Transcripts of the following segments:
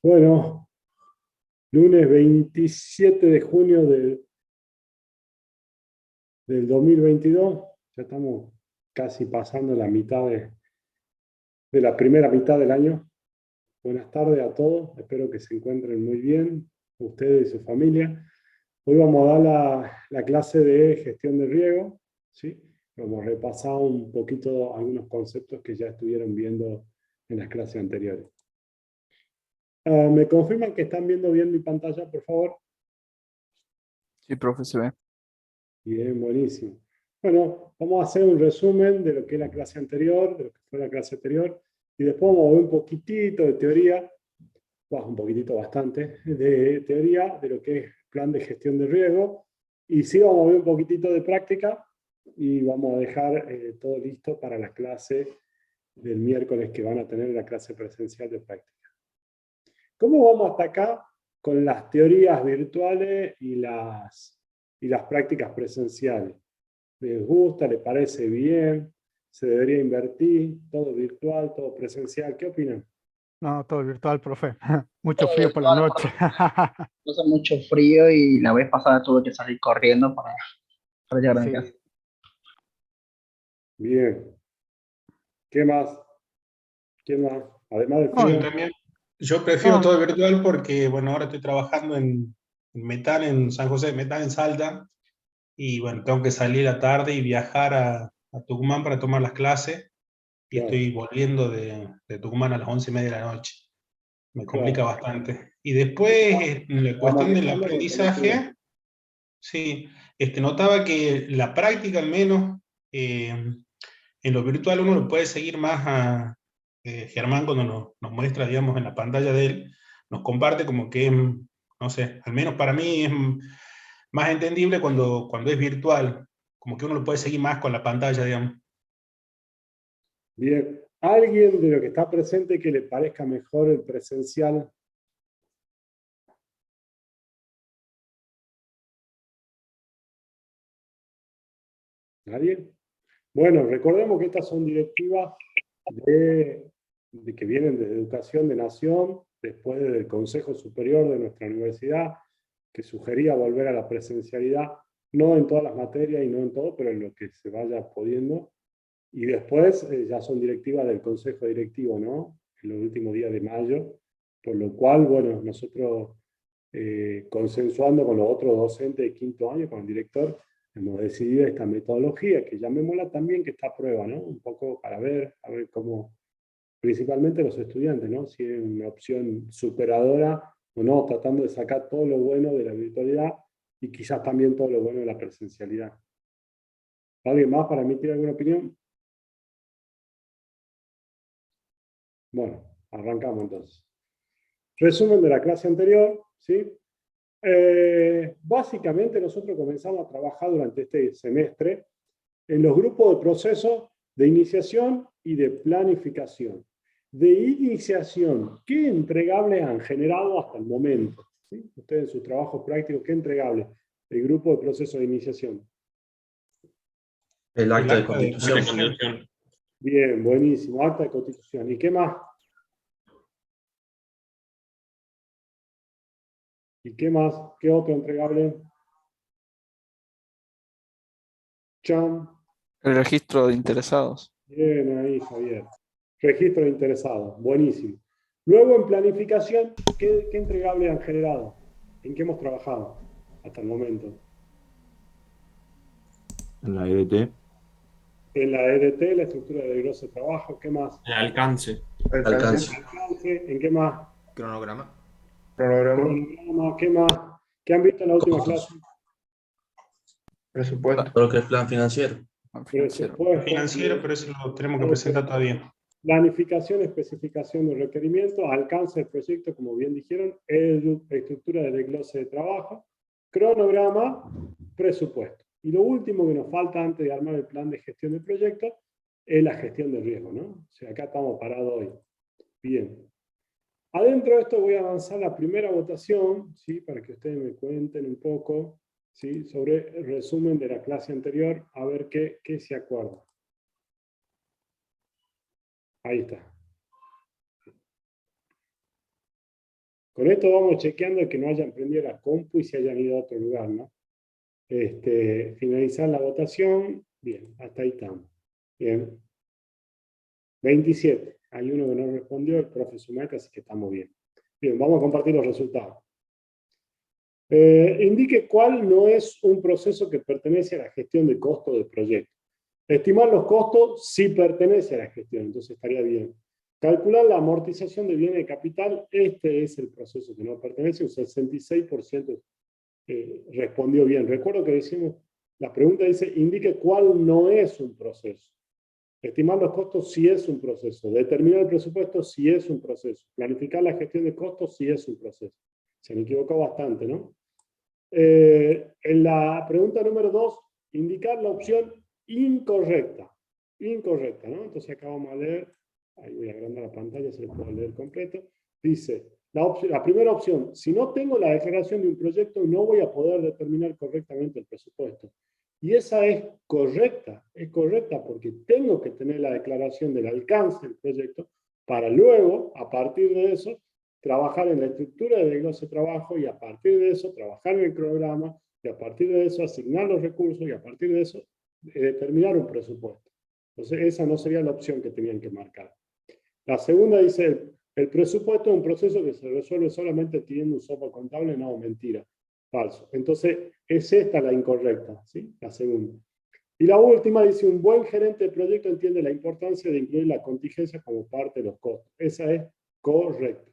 Bueno, lunes 27 de junio del 2022, ya estamos casi pasando la mitad de la primera mitad del año. Buenas tardes a todos, espero que se encuentren muy bien, ustedes y su familia. Hoy vamos a dar la clase de gestión de riego, ¿sí? Vamos a repasar un poquito algunos conceptos que ya estuvieron viendo en las clases anteriores. ¿Me confirman que están viendo bien mi pantalla, por favor? Sí, profe, se ve. Bien, buenísimo. Bueno, vamos a hacer un resumen de lo que es la clase anterior, de lo que fue la clase anterior, y después vamos a ver un poquitito de teoría, un poquitito bastante, de teoría de lo que es plan de gestión de riesgo, y sí vamos a ver un poquitito de práctica, y vamos a dejar todo listo para la clase del miércoles que van a tener la clase presencial de práctica. ¿Cómo vamos hasta acá con las teorías virtuales y las prácticas presenciales? ¿Les gusta? ¿Les parece bien? ¿Se debería invertir? ¿Todo virtual? ¿Todo presencial? ¿Qué opinan? No, todo virtual, profe. Mucho Todo frío por la virtual, noche. porque hace mucho frío y la vez pasada tuve que salir corriendo para llegar a mi casa. Sí, Bien. ¿Qué más? ¿Qué más? Además del no, Yo frío. también, yo prefiero no, todo virtual porque, bueno, ahora estoy trabajando en Metal, en San José de Metal, en Salta, y bueno, tengo que salir a la tarde y viajar a Tucumán para tomar las clases, y Claro, estoy volviendo de Tucumán a las 11:30 de la noche. Me complica claro. bastante. Y después, en la ¿Va cuestión del manejando con colectivo? aprendizaje, sí, notaba que la práctica, al menos, en lo virtual uno lo puede seguir más a Germán cuando nos muestra, digamos, en la pantalla de él, nos comparte como que, no sé, al menos para mí es más entendible cuando es virtual, como que uno lo puede seguir más con la pantalla, digamos. Bien. ¿Alguien de lo que está presente que le parezca mejor el presencial? ¿Nadie? Bueno, recordemos que estas son directivas de que vienen de Educación de Nación, después del Consejo Superior de nuestra universidad, que sugería volver a la presencialidad, no en todas las materias y no en todo, pero en lo que se vaya pudiendo. Y después ya son directivas del Consejo Directivo, ¿no? En los últimos días de mayo, por lo cual, bueno, nosotros consensuando con los otros docentes de quinto año, con el director, hemos decidido esta metodología, que llamémosla también que está a prueba, ¿no? Un poco para ver, a ver cómo, principalmente los estudiantes, ¿no? Si es una opción superadora o no, tratando de sacar todo lo bueno de la virtualidad y quizás también todo lo bueno de la presencialidad. ¿Alguien más para emitir alguna opinión? Bueno, arrancamos entonces. Resumen de la clase anterior, ¿sí? Básicamente nosotros comenzamos a trabajar durante este semestre en los grupos de procesos de iniciación y de planificación. De iniciación, ¿qué entregables han generado hasta el momento? ¿Sí? Ustedes en sus trabajos prácticos, ¿qué entregables? El grupo de procesos de iniciación. El El acta de acta de constitución. constitución. Bien, buenísimo, acta de constitución. ¿Y qué más? ¿Y qué más? ¿Qué otro entregable? Chan. El registro de interesados. Bien ahí, Javier. Registro de interesados, buenísimo. Luego en planificación, ¿qué entregables han generado? ¿En qué hemos trabajado hasta el momento? En la EDT. En la EDT, la estructura de grosso de trabajo, ¿qué más? El alcance. Alcance. Alcance, ¿en qué más? Cronograma. Programa, Cronograma, ¿qué más? ¿Qué han visto en la última Costos. clase? presupuesto. Todo lo que es plan financiero. Financiero. Presupuesto, Financiero, pero eso lo tenemos que ok. presentar todavía. Planificación, especificación de requerimientos, alcance del proyecto, como bien dijeron, estructura de desglose de trabajo, cronograma, presupuesto. Y lo último que nos falta antes de armar el plan de gestión de proyecto es la gestión de riesgo, ¿no? O sea, acá estamos parados hoy. Bien. Adentro de esto voy a avanzar la primera votación, ¿sí? Para que ustedes me cuenten un poco, ¿sí? Sobre el resumen de la clase anterior, a ver qué se acuerda. Ahí está. Con esto vamos chequeando que no hayan prendido la compu y se hayan ido a otro lugar, ¿no? Finalizar la votación. Bien, hasta ahí estamos. Bien. 27. Hay uno que no respondió, el profe Sumac, así que estamos bien. Bien, vamos a compartir los resultados. Indique cuál no es un proceso que pertenece a la gestión de costos del proyecto. Estimar los costos sí pertenece a la gestión, entonces estaría bien. Calcular la amortización de bienes de capital, este es el proceso que no pertenece, un 66% respondió bien. Recuerdo que decimos, la pregunta dice, indique cuál no es un proceso. Estimar los costos sí es un proceso. Determinar el presupuesto sí es un proceso. Planificar la gestión de costos sí es un proceso. Se han equivocado bastante, ¿no? En la pregunta número 2, indicar la opción incorrecta. Incorrecta, ¿no? Entonces acá vamos a leer. Ahí voy a agrandar la pantalla, se lo puedo leer completo. Dice, la primera opción, si no tengo la declaración de un proyecto, no voy a poder determinar correctamente el presupuesto. Y esa es correcta porque tengo que tener la declaración del alcance del proyecto para luego, a partir de eso, trabajar en la estructura del desglose de trabajo y a partir de eso, trabajar en el programa y a partir de eso, asignar los recursos y a partir de eso, determinar un presupuesto. Entonces, esa no sería la opción que tenían que marcar. La segunda dice, el presupuesto es un proceso que se resuelve solamente teniendo un software contable. No, mentira, falso. Entonces, es esta la incorrecta, ¿sí? La segunda. Y la última dice, un buen gerente de proyecto entiende la importancia de incluir la contingencia como parte de los costos. Esa es correcta.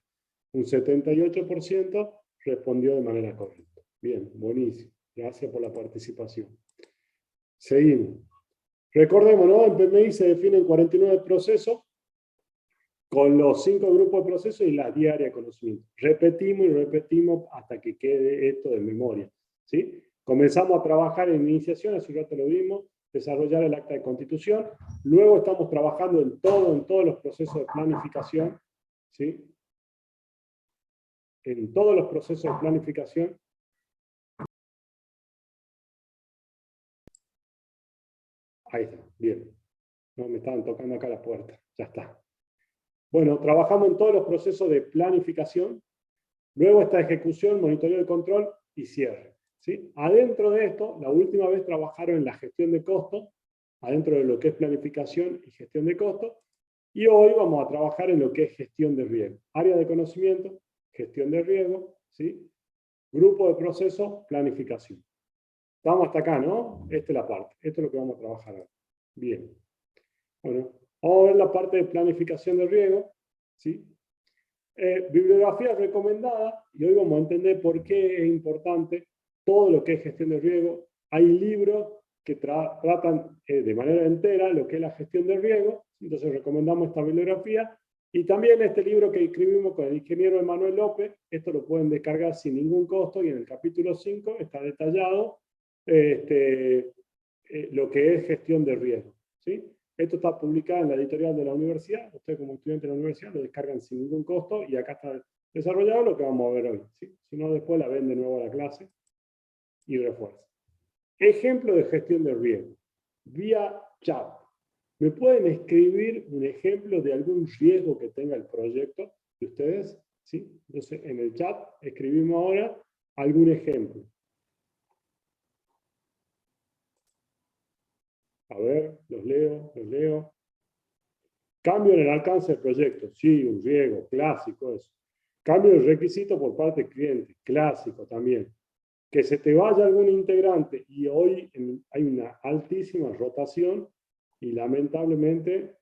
Un 78% respondió de manera correcta. Bien, buenísimo. Gracias por la participación. Seguimos. Recordemos, ¿no? En PMI se definen 49 procesos con los 5 grupos de procesos y la diaria de conocimiento. Repetimos y repetimos hasta que quede esto de memoria, ¿sí? Comenzamos a trabajar en iniciación, hace un rato lo vimos, desarrollar el acta de constitución, luego estamos trabajando en todos los procesos de planificación, ¿sí? En todos los procesos de planificación. Ahí está, bien. No, me estaban tocando acá la puerta, ya está. Bueno, trabajamos en todos los procesos de planificación, luego está ejecución, monitoreo de control y cierre, ¿sí? Adentro de esto, la última vez trabajaron en la gestión de costos, adentro de lo que es planificación y gestión de costos, y hoy vamos a trabajar en lo que es gestión de riesgo. Área de conocimiento, gestión de riesgo, ¿sí? Grupo de proceso, planificación. Estamos hasta acá, ¿no? Esta es la parte, esto es lo que vamos a trabajar ahora. Bien. Bueno, vamos a ver la parte de planificación de riesgo, ¿sí? Bibliografía recomendada, y hoy vamos a entender por qué es importante todo lo que es gestión de riesgo. Hay libros que tratan de manera entera lo que es la gestión de riesgo, entonces recomendamos esta bibliografía, y también este libro que escribimos con el ingeniero Emanuel López, esto lo pueden descargar sin ningún costo, y en el capítulo 5 está detallado lo que es gestión de riesgo, ¿sí? Esto está publicado en la editorial de la universidad. Ustedes como estudiantes de la universidad lo descargan sin ningún costo y acá está desarrollado lo que vamos a ver hoy, ¿sí? Si no, después la ven de nuevo a la clase y refuerza. Ejemplo de gestión de riesgo. Vía chat. ¿Me pueden escribir un ejemplo de algún riesgo que tenga el proyecto de ustedes? ¿Sí? Entonces, en el chat escribimos ahora algún ejemplo. A ver, los leo. Cambio en el alcance del proyecto. Sí, un riesgo, clásico eso. Cambio de requisito por parte del cliente, clásico también. Que se te vaya algún integrante y hoy hay una altísima rotación y lamentablemente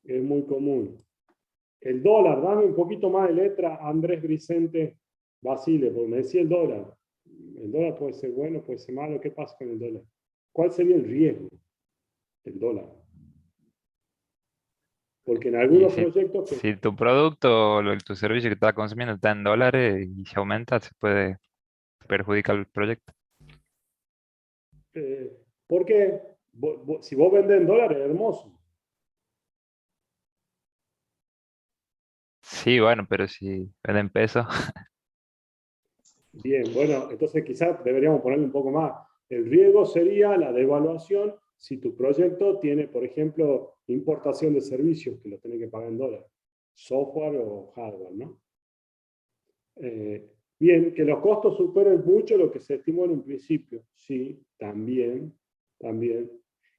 es muy común. El dólar, dame un poquito más de letra, Andrés Vicente Basile, porque me decía el dólar. El dólar puede ser bueno, puede ser malo. ¿Qué pasa con el dólar? ¿Cuál sería el riesgo del dólar? Porque en algunos proyectos... Si tu producto o tu servicio que estás consumiendo está en dólares y se aumenta, se puede perjudicar el proyecto. Porque si vos vendés en dólares, es hermoso. Sí, bueno, pero si venden pesos. Bien, bueno, entonces quizás deberíamos ponerle un poco más. El riesgo sería la devaluación si tu proyecto tiene, por ejemplo, importación de servicios que lo tenés que pagar en dólares. Software o hardware, ¿no? Bien, que los costos superen mucho lo que se estimó en un principio. Sí, también.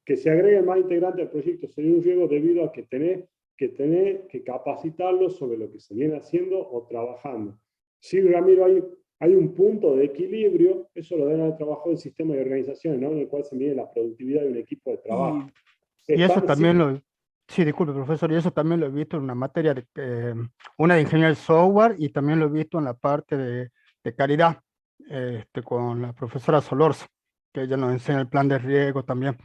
Que se agreguen más integrantes al proyecto sería un riesgo debido a que tenés que capacitarlos sobre lo que se viene haciendo o trabajando. Sí, Ramiro, hay un punto de equilibrio, eso lo deben haber trabajado en sistemas de organizaciones, ¿no? En el cual se mide la productividad de un equipo de trabajo. Y eso Están- también sí, lo, sí, disculpe, profesor, y eso también lo he visto en una materia de, una de ingeniería de software y también lo he visto en la parte de calidad, con la profesora Solorza, que ella nos enseña el plan de riesgo también.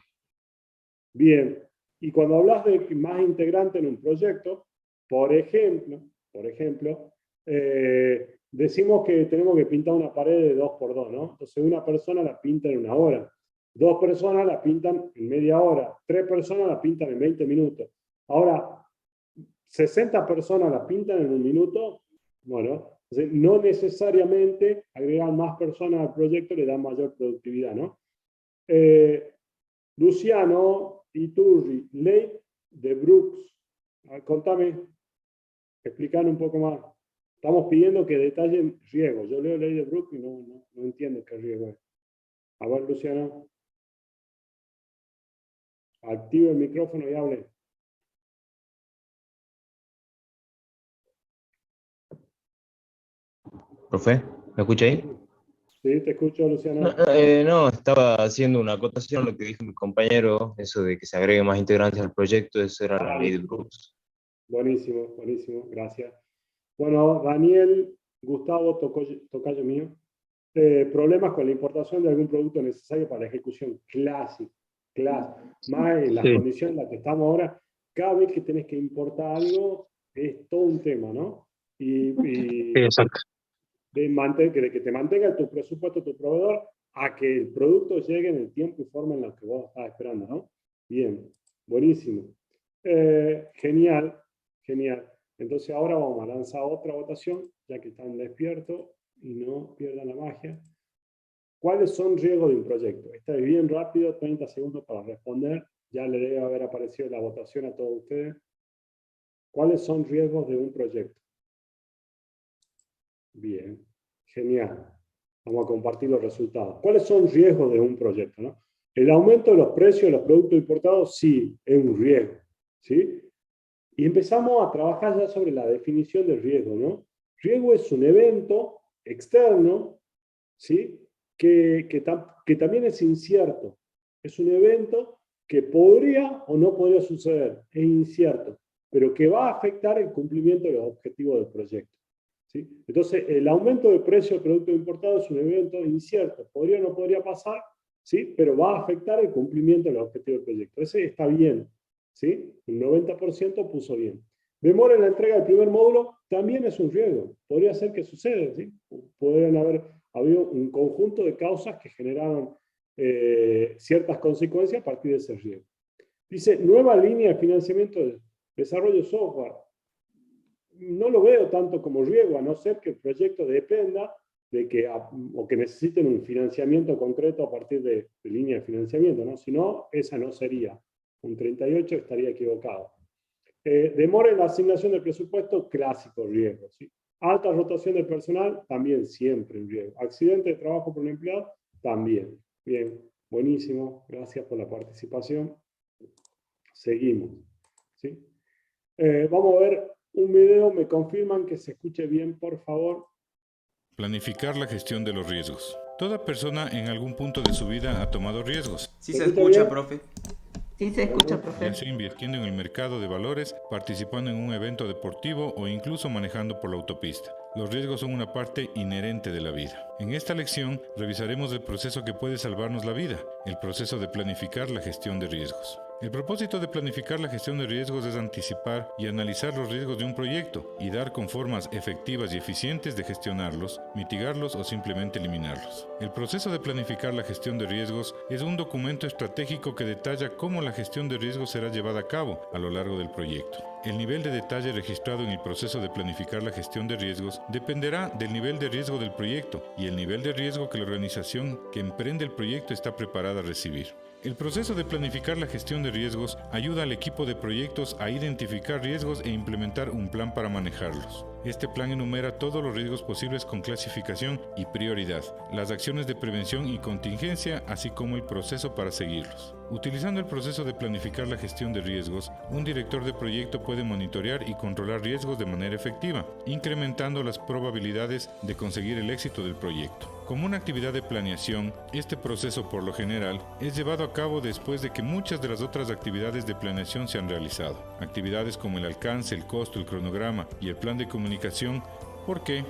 Bien, y cuando hablas de más integrante en un proyecto, por ejemplo, decimos que tenemos que pintar una pared de 2x2, ¿no? Entonces una persona la pinta en 1 hora, 2 personas la pintan en media hora, 3 personas la pintan en 20 minutos. Ahora, 60 personas la pintan en 1 minuto, bueno, entonces no necesariamente agregar más personas al proyecto le da mayor productividad, ¿no? Luciano Iturri, ley de Brooks. Contame, explican un poco más. Estamos pidiendo que detallen riesgo. Yo leo ley de Brooks y no entiendo qué riesgo es. A ver, Luciano. Active el micrófono y hable. Profe, ¿me escucha ahí? Sí, te escucho, Luciano. No, estaba haciendo una acotación a lo que dijo mi compañero, eso de que se agreguen más integrantes al proyecto, eso era la ley de Brooks. Buenísimo, gracias. Bueno, Daniel, Gustavo, tocayo mío. Problemas con la importación de algún producto necesario para la ejecución. Clásico. Más en las condiciones en las que estamos ahora, cada vez que tenés que importar algo, es todo un tema, ¿no? Exacto. De que te mantenga tu presupuesto, tu proveedor, a que el producto llegue en el tiempo y forma en la que vos estabas esperando, ¿no? Bien, buenísimo. Genial. Entonces ahora vamos a lanzar otra votación, ya que están despiertos y no pierdan la magia. ¿Cuáles son riesgos de un proyecto? Esta es bien rápido, 30 segundos para responder. Ya le debe haber aparecido la votación a todos ustedes. ¿Cuáles son riesgos de un proyecto? Bien, genial. Vamos a compartir los resultados. ¿Cuáles son riesgos de un proyecto, no? El aumento de los precios de los productos importados, sí, es un riesgo, ¿sí? Y empezamos a trabajar ya sobre la definición del riesgo, ¿no? Riesgo es un evento externo, ¿sí? Que también es incierto. Es un evento que podría o no podría suceder, es incierto, pero que va a afectar el cumplimiento de los objetivos del proyecto, ¿sí? Entonces, el aumento de precio del producto importado es un evento incierto, podría o no podría pasar, ¿sí? Pero va a afectar el cumplimiento de los objetivos del proyecto. Ese está bien, ¿sí? Un 90% puso bien. Demora en la entrega del primer módulo también es un riesgo. Podría ser que suceda, ¿sí? Podrían haber habido un conjunto de causas que generaron ciertas consecuencias a partir de ese riesgo. Dice, nueva línea de financiamiento de desarrollo de software. No lo veo tanto como riesgo, a no ser que el proyecto dependa de o que necesiten un financiamiento concreto a partir de línea de financiamiento, ¿no? Si no, esa no sería. Un 38 estaría equivocado. Demora en la asignación del presupuesto, clásico riesgo, ¿sí? Alta rotación del personal, también siempre un riesgo. Accidente de trabajo por un empleado, también. Bien, buenísimo, gracias por la participación. Seguimos, ¿sí? Vamos a ver un video, me confirman que se escuche bien, por favor. Planificar la gestión de los riesgos. Toda persona en algún punto de su vida ha tomado riesgos. Sí se escucha, bien? profe. Sí, se escucha, profe. Ya sea invirtiendo en el mercado de valores, participando en un evento deportivo o incluso manejando por la autopista. Los riesgos son una parte inherente de la vida. En esta lección revisaremos el proceso que puede salvarnos la vida, el proceso de planificar la gestión de riesgos. El propósito de planificar la gestión de riesgos es anticipar y analizar los riesgos de un proyecto y dar con formas efectivas y eficientes de gestionarlos, mitigarlos o simplemente eliminarlos. El proceso de planificar la gestión de riesgos es un documento estratégico que detalla cómo la gestión de riesgos será llevada a cabo a lo largo del proyecto. El nivel de detalle registrado en el proceso de planificar la gestión de riesgos dependerá del nivel de riesgo del proyecto y el nivel de riesgo que la organización que emprende el proyecto está preparada a recibir. El proceso de planificar la gestión de riesgos ayuda al equipo de proyectos a identificar riesgos e implementar un plan para manejarlos. Este plan enumera todos los riesgos posibles con clasificación y prioridad, las acciones de prevención y contingencia, así como el proceso para seguirlos. Utilizando el proceso de planificar la gestión de riesgos, un director de proyecto puede monitorear y controlar riesgos de manera efectiva, incrementando las probabilidades de conseguir el éxito del proyecto. Como una actividad de planeación, este proceso por lo general es llevado a cabo después de que muchas de las otras actividades de planeación se han realizado. Actividades como el alcance, el costo, el cronograma y el plan de comunicación. ¿Por qué?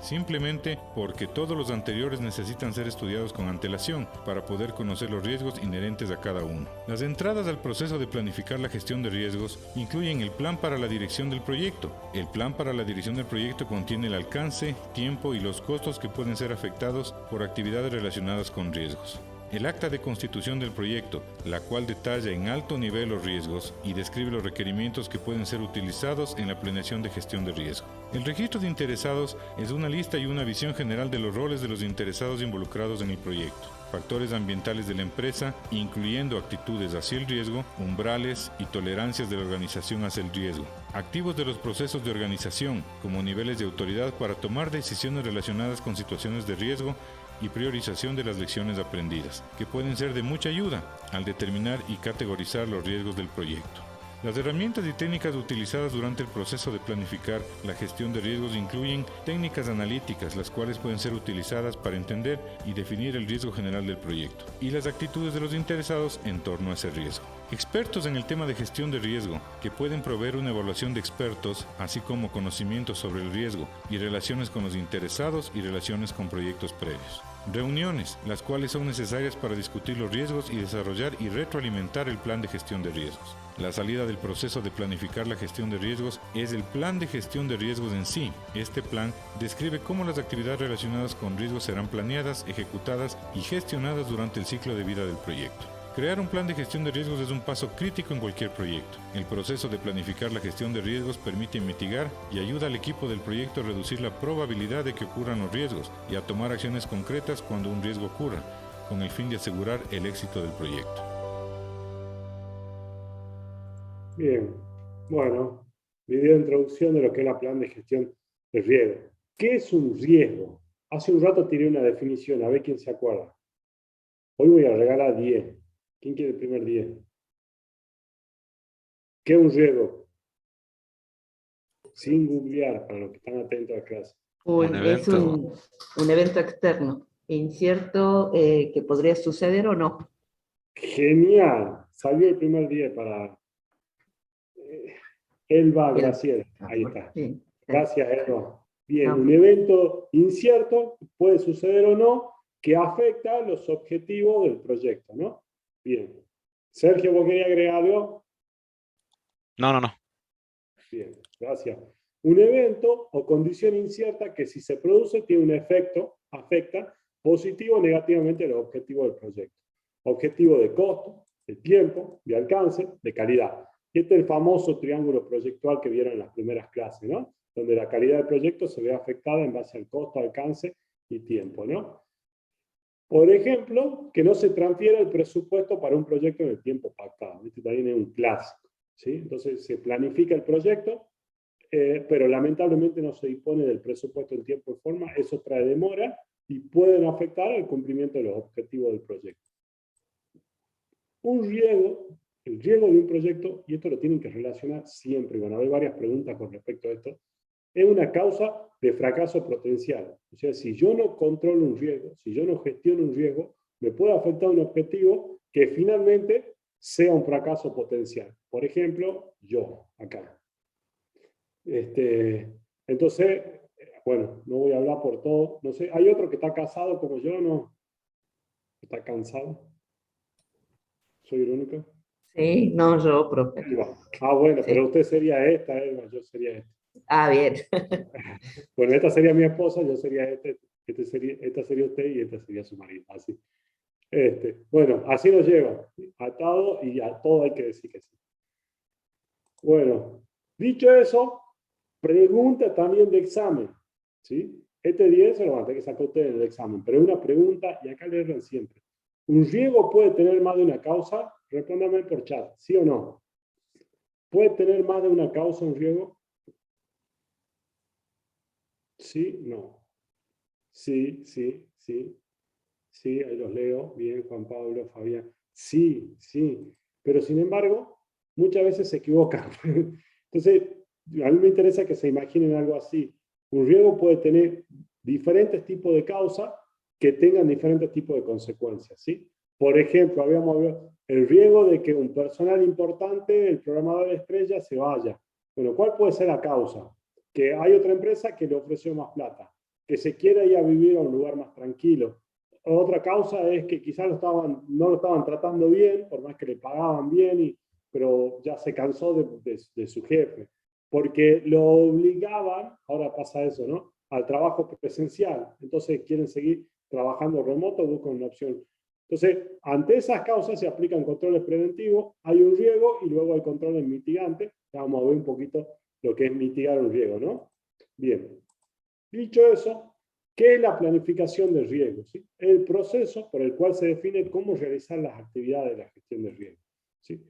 Simplemente porque todos los anteriores necesitan ser estudiados con antelación para poder conocer los riesgos inherentes a cada uno. Las entradas al proceso de planificar la gestión de riesgos incluyen el plan para la dirección del proyecto. El plan para la dirección del proyecto contiene el alcance, tiempo y los costos que pueden ser afectados por actividades relacionadas con riesgos. El acta de constitución del proyecto, la cual detalla en alto nivel los riesgos y describe los requerimientos que pueden ser utilizados en la planeación de gestión de riesgo. El registro de interesados es una lista y una visión general de los roles de los interesados involucrados en el proyecto, factores ambientales de la empresa, incluyendo actitudes hacia el riesgo, umbrales y tolerancias de la organización hacia el riesgo, activos de los procesos de organización, como niveles de autoridad para tomar decisiones relacionadas con situaciones de riesgo y priorización de las lecciones aprendidas, que pueden ser de mucha ayuda al determinar y categorizar los riesgos del proyecto. Las herramientas y técnicas utilizadas durante el proceso de planificar la gestión de riesgos incluyen técnicas analíticas, las cuales pueden ser utilizadas para entender y definir el riesgo general del proyecto, y las actitudes de los interesados en torno a ese riesgo. Expertos en el tema de gestión de riesgo, que pueden proveer una evaluación de expertos, así como conocimientos sobre el riesgo y relaciones con los interesados y relaciones con proyectos previos. Reuniones, las cuales son necesarias para discutir los riesgos y desarrollar y retroalimentar el plan de gestión de riesgos. La salida del proceso de planificar la gestión de riesgos es el plan de gestión de riesgos en sí. Este plan describe cómo las actividades relacionadas con riesgos serán planeadas, ejecutadas y gestionadas durante el ciclo de vida del proyecto. Crear un plan de gestión de riesgos es un paso crítico en cualquier proyecto. El proceso de planificar la gestión de riesgos permite mitigar y ayuda al equipo del proyecto a reducir la probabilidad de que ocurran los riesgos y a tomar acciones concretas cuando un riesgo ocurra, con el fin de asegurar el éxito del proyecto. Bien, bueno, video de introducción de lo que es la plan de gestión de riesgo. ¿Qué es un riesgo? Hace un rato tiré una definición, a ver quién se acuerda. Hoy voy a regalar 10. ¿Quién quiere el primer 10? ¿Qué es un riesgo? Sin googlear, para los que están atentos a la clase. Es un evento externo, incierto, que podría suceder o no. Genial. Salió el primer 10 para Elba Graciela. Ahí está. Sí. Gracias, Elba. Bien, un evento incierto, puede suceder o no, que afecta los objetivos del proyecto, ¿no? Bien. Sergio, ¿vos querías agregar algo? No. Bien, gracias. Un evento o condición incierta que si se produce tiene un efecto, afecta positivo o negativamente los objetivos del proyecto. Objetivo de costo, de tiempo, de alcance, de calidad. Y este es el famoso triángulo proyectual que vieron en las primeras clases, ¿no? Donde la calidad del proyecto se ve afectada en base al costo, alcance y tiempo, ¿no? Por ejemplo, que no se transfiera el presupuesto para un proyecto en el tiempo pactado. Este también es un clásico, ¿sí? Entonces se planifica el proyecto, pero lamentablemente no se dispone del presupuesto en tiempo y forma. Eso trae demora y pueden afectar el cumplimiento de los objetivos del proyecto. Un riesgo, el riesgo de un proyecto, y esto lo tienen que relacionar siempre, van a haber varias preguntas con respecto a esto, es una causa de fracaso potencial. O sea, si yo no controlo un riesgo, si yo no gestiono un riesgo, me puede afectar un objetivo que finalmente sea un fracaso potencial. Por ejemplo, yo, acá. Entonces, bueno, no voy a hablar por todo. No sé, ¿hay otro que está casado como yo? ¿No? ¿Está cansado? ¿Soy el único? Sí, no, yo, profe. Ah, bueno, Sí. pero usted sería esta, Elba, yo sería esta. Ah, bien. Bueno, esta sería mi esposa, yo sería esta sería usted y esta sería su marido, así. Bueno, así nos lleva, atado y a todo hay que decir que sí. Bueno, dicho eso, pregunta también de examen, ¿sí? Este 10 se lo van a tener que sacar ustedes en el examen, pero una pregunta, y acá le erran siempre. ¿Un riesgo puede tener más de una causa? Respóndame por chat, ¿sí o no? ¿Puede tener más de una causa un riesgo? Sí, no. Sí, sí, sí. Sí, ahí los leo. Bien, Juan Pablo, Fabián. Sí, sí. Pero sin embargo, muchas veces se equivocan. Entonces, a mí me interesa que se imaginen algo así. Un riesgo puede tener diferentes tipos de causas que tengan diferentes tipos de consecuencias, ¿sí? Por ejemplo, habíamos hablado el riesgo de que un personal importante, el programador estrella, se vaya. Bueno, ¿cuál puede ser la causa? Que hay otra empresa que le ofreció más plata, que se quiera ir a vivir a un lugar más tranquilo. Otra causa es que quizás no lo estaban tratando bien, por más que le pagaban bien, pero ya se cansó de su jefe. Porque lo obligaban, ahora pasa eso, ¿no? Al trabajo presencial. Entonces quieren seguir trabajando remoto, buscan una opción. Entonces, ante esas causas se aplican controles preventivos, hay un riesgo y luego hay controles mitigantes. Ya vamos a ver un poquito lo que es mitigar un riesgo, ¿no? Bien. Dicho eso, ¿qué es la planificación de riesgo? ¿Sí? El proceso por el cual se define cómo realizar las actividades de la gestión de riesgo. ¿Sí?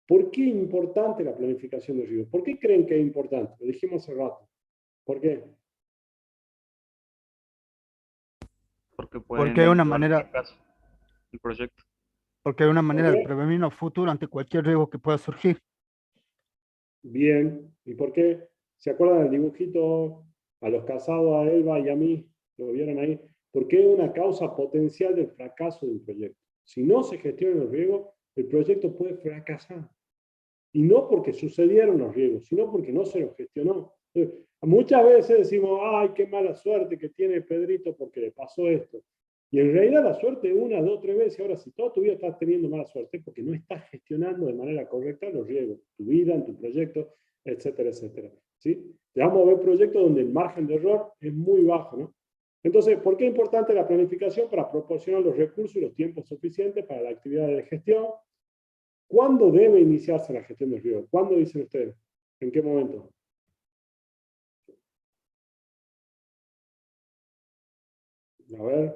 ¿Por qué es importante la planificación de riesgo? ¿Por qué creen que es importante? Lo dijimos hace rato. ¿Por qué? Porque es una manera, el proyecto. porque es una ¿Por manera de qué? prevenir a futuro ante cualquier riesgo que pueda surgir. Bien. ¿Y por qué? ¿Se acuerdan del dibujito a los casados, a Elba y a mí? ¿Lo vieron ahí? Porque es una causa potencial del fracaso de un proyecto. Si no se gestionan los riesgos, el proyecto puede fracasar. Y no porque sucedieron los riesgos, sino porque no se los gestionó. Entonces, muchas veces decimos, ay, qué mala suerte que tiene Pedrito porque le pasó esto. Y en realidad la suerte es una, dos, tres veces. Ahora, si toda tu vida estás teniendo mala suerte, porque no estás gestionando de manera correcta los riesgos, tu vida, en tu proyecto, etcétera, etcétera. ¿Sí? Ya vamos a ver proyectos donde el margen de error es muy bajo, ¿no? Entonces, ¿por qué es importante la planificación? Para proporcionar los recursos y los tiempos suficientes para la actividad de gestión. ¿Cuándo debe iniciarse la gestión del riesgo? ¿Cuándo dicen ustedes? ¿En qué momento? A ver.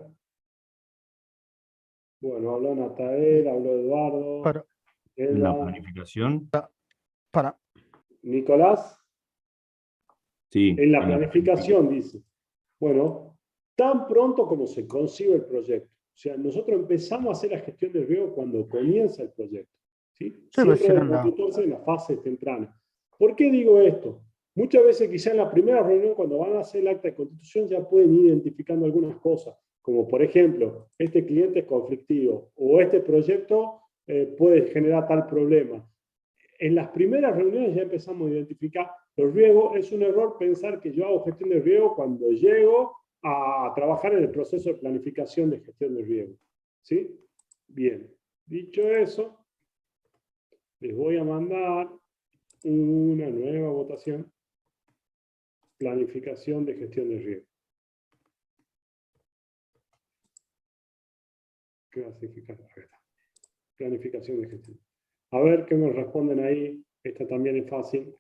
Bueno, habló Natael, habló Eduardo, Para, En la Elba, planificación, para, Nicolás. sí, En la en la planificación. planificación, dice. Bueno, tan pronto como se concibe el proyecto. O sea, nosotros empezamos a hacer la gestión del riesgo cuando comienza el proyecto. ¿Sí? sí, va a Siempre ser debe en la, completarse en la fase temprana. ¿Por qué digo esto? Muchas veces quizá en la primera reunión, cuando van a hacer el acta de constitución, ya pueden ir identificando algunas cosas, como por ejemplo, este cliente es conflictivo o este proyecto puede generar tal problema. En las primeras reuniones ya empezamos a identificar los riesgos. Es un error pensar que yo hago gestión de riesgo cuando llego a trabajar en el proceso de planificación de gestión de riesgo. ¿Sí? Bien. Dicho eso, les voy a mandar una nueva votación. Planificación de gestión de riesgo. Clasificar. Planificación de gestión. A ver qué me responden ahí. Esta también es fácil.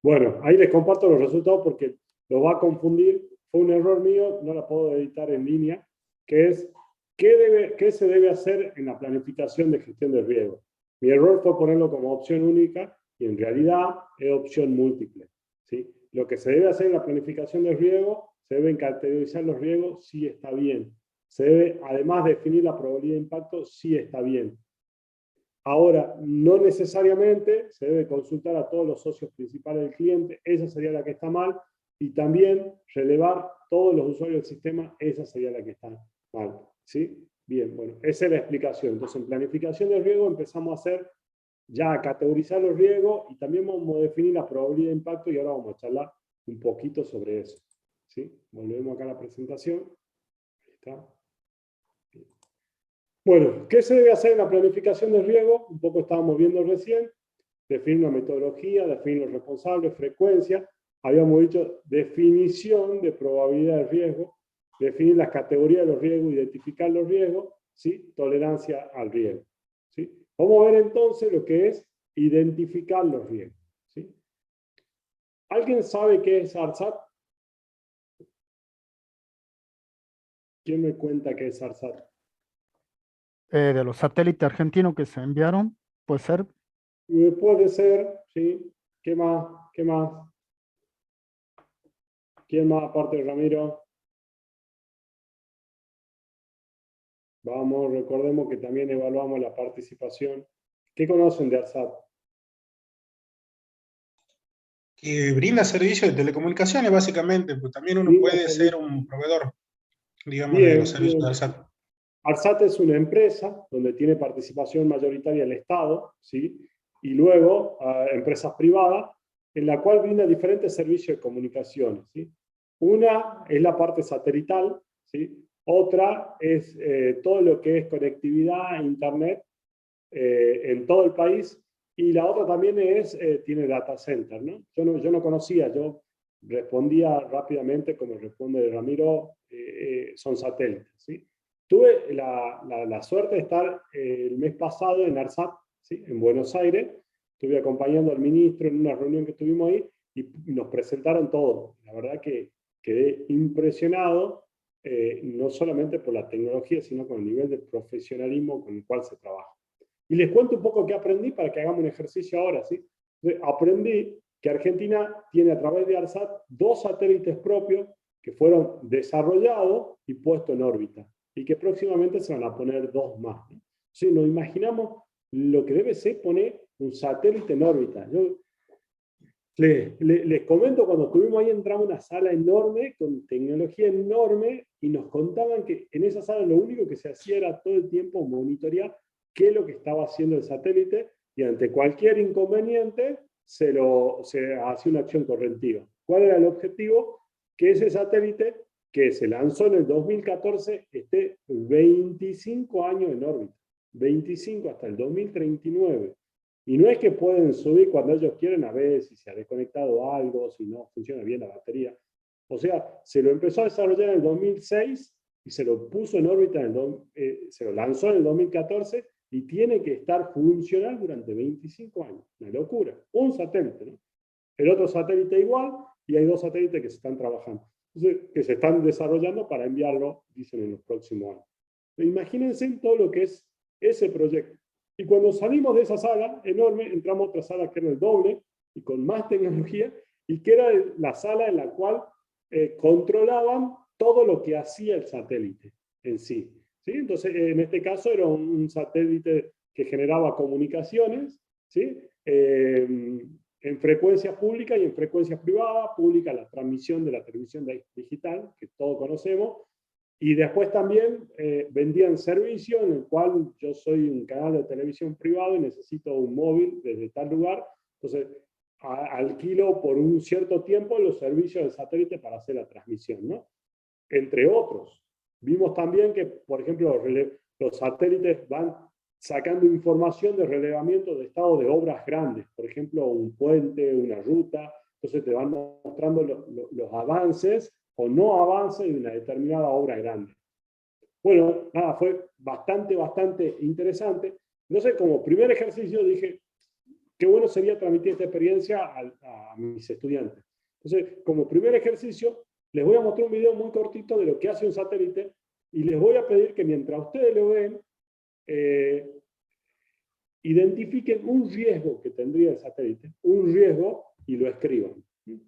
Bueno, ahí les comparto los resultados porque lo va a confundir. Fue un error mío, no la puedo editar en línea, que es ¿qué se debe hacer en la planificación de gestión de riesgo? Mi error fue ponerlo como opción única y en realidad es opción múltiple. ¿Sí? Lo que se debe hacer en la planificación de riesgo, se deben categorizar los riesgos, sí está bien. Se debe, además, definir la probabilidad de impacto, sí está bien. Ahora, no necesariamente se debe consultar a todos los socios principales del cliente, esa sería la que está mal, y también relevar todos los usuarios del sistema, esa sería la que está mal. ¿Sí? Bien, bueno, esa es la explicación. Entonces, en planificación de riesgo empezamos a hacer ya a categorizar los riesgos y también vamos a definir la probabilidad de impacto y ahora vamos a charlar un poquito sobre eso. ¿Sí? Volvemos acá a la presentación. Ahí está. Bueno, ¿qué se debe hacer en la planificación de riesgo? Un poco estábamos viendo recién. Definir una metodología, definir los responsables, frecuencia. Habíamos dicho definición de probabilidad de riesgo, definir las categorías de los riesgos, identificar los riesgos, ¿sí? Tolerancia al riesgo. ¿Sí? Vamos a ver entonces lo que es identificar los riesgos. ¿Sí? ¿Alguien sabe qué es ARSAT? ¿Quién me cuenta qué es ARSAT? de los satélites argentinos que se enviaron, puede ser. Puede ser, ¿sí? ¿Qué más? ¿Qué más? ¿Quién más aparte de Ramiro? Vamos, recordemos que también evaluamos la participación. ¿Qué conocen de ARSAT? Que brinda servicios de telecomunicaciones, básicamente, pues también uno Brinda puede servicios. ser un proveedor, digamos, de Bien, los servicios bien. de ARSAT. ARSAT es una empresa donde tiene participación mayoritaria el Estado, ¿sí? Y luego empresas privadas, en la cual brinda diferentes servicios de comunicaciones, ¿sí? Una es la parte satelital, ¿sí? Otra es todo lo que es conectividad a Internet en todo el país, y la otra también es, tiene data center, ¿no? Yo no conocía, yo respondía rápidamente como responde Ramiro, son satélites, ¿sí? Tuve la suerte de estar el mes pasado en ARSAT, ¿sí? En Buenos Aires. Estuve acompañando al ministro en una reunión que tuvimos ahí y nos presentaron todo. La verdad que quedé impresionado, no solamente por la tecnología, sino con el nivel de profesionalismo con el cual se trabaja. Y les cuento un poco qué aprendí para que hagamos un ejercicio ahora, ¿sí? Entonces, aprendí que Argentina tiene a través de ARSAT 2 satélites propios que fueron desarrollados y puestos en órbita, y que próximamente se van a poner 2 más, ¿no? Sí, nos imaginamos lo que debe ser poner un satélite en órbita. Yo les comento, cuando estuvimos ahí entramos a una sala enorme, con tecnología enorme, y nos contaban que en esa sala lo único que se hacía era todo el tiempo monitorear qué es lo que estaba haciendo el satélite, y ante cualquier inconveniente se hacía una acción correctiva. ¿Cuál era el objetivo? Que ese satélite, que se lanzó en el 2014, esté 25 años en órbita. 25 hasta el 2039. Y no es que pueden subir cuando ellos quieren a ver si se ha desconectado algo, si no funciona bien la batería. O sea, se lo empezó a desarrollar en el 2006 y se lo puso en órbita, se lo lanzó en el 2014 y tiene que estar funcional durante 25 años. Una locura. Un satélite, ¿no? El otro satélite igual, y hay 2 satélites que se están trabajando. Entonces, que se están desarrollando para enviarlo, dicen, en los próximos años. Imagínense todo lo que es ese proyecto. Y cuando salimos de esa sala enorme, entramos a otra sala que era el doble y con más tecnología, y que era la sala en la cual controlaban todo lo que hacía el satélite en sí. ¿Sí? Entonces, en este caso era un satélite que generaba comunicaciones, ¿sí? En frecuencias públicas y en frecuencias privadas, pública la transmisión de la televisión digital, que todos conocemos, y después también vendían servicio en el cual yo soy un canal de televisión privado y necesito un móvil desde tal lugar, entonces alquilo por un cierto tiempo los servicios del satélite para hacer la transmisión, ¿no? Entre otros. Vimos también que, por ejemplo, los satélites van sacando información de relevamiento de estado de obras grandes, por ejemplo, un puente, una ruta, entonces te van mostrando los avances o no avances de una determinada obra grande. Bueno, nada, fue bastante interesante. Entonces, como primer ejercicio dije, qué bueno sería transmitir esta experiencia a mis estudiantes. Entonces, como primer ejercicio, les voy a mostrar un video muy cortito de lo que hace un satélite, y les voy a pedir que mientras ustedes lo ven, identifiquen un riesgo que tendría el satélite, un riesgo, y lo escriban.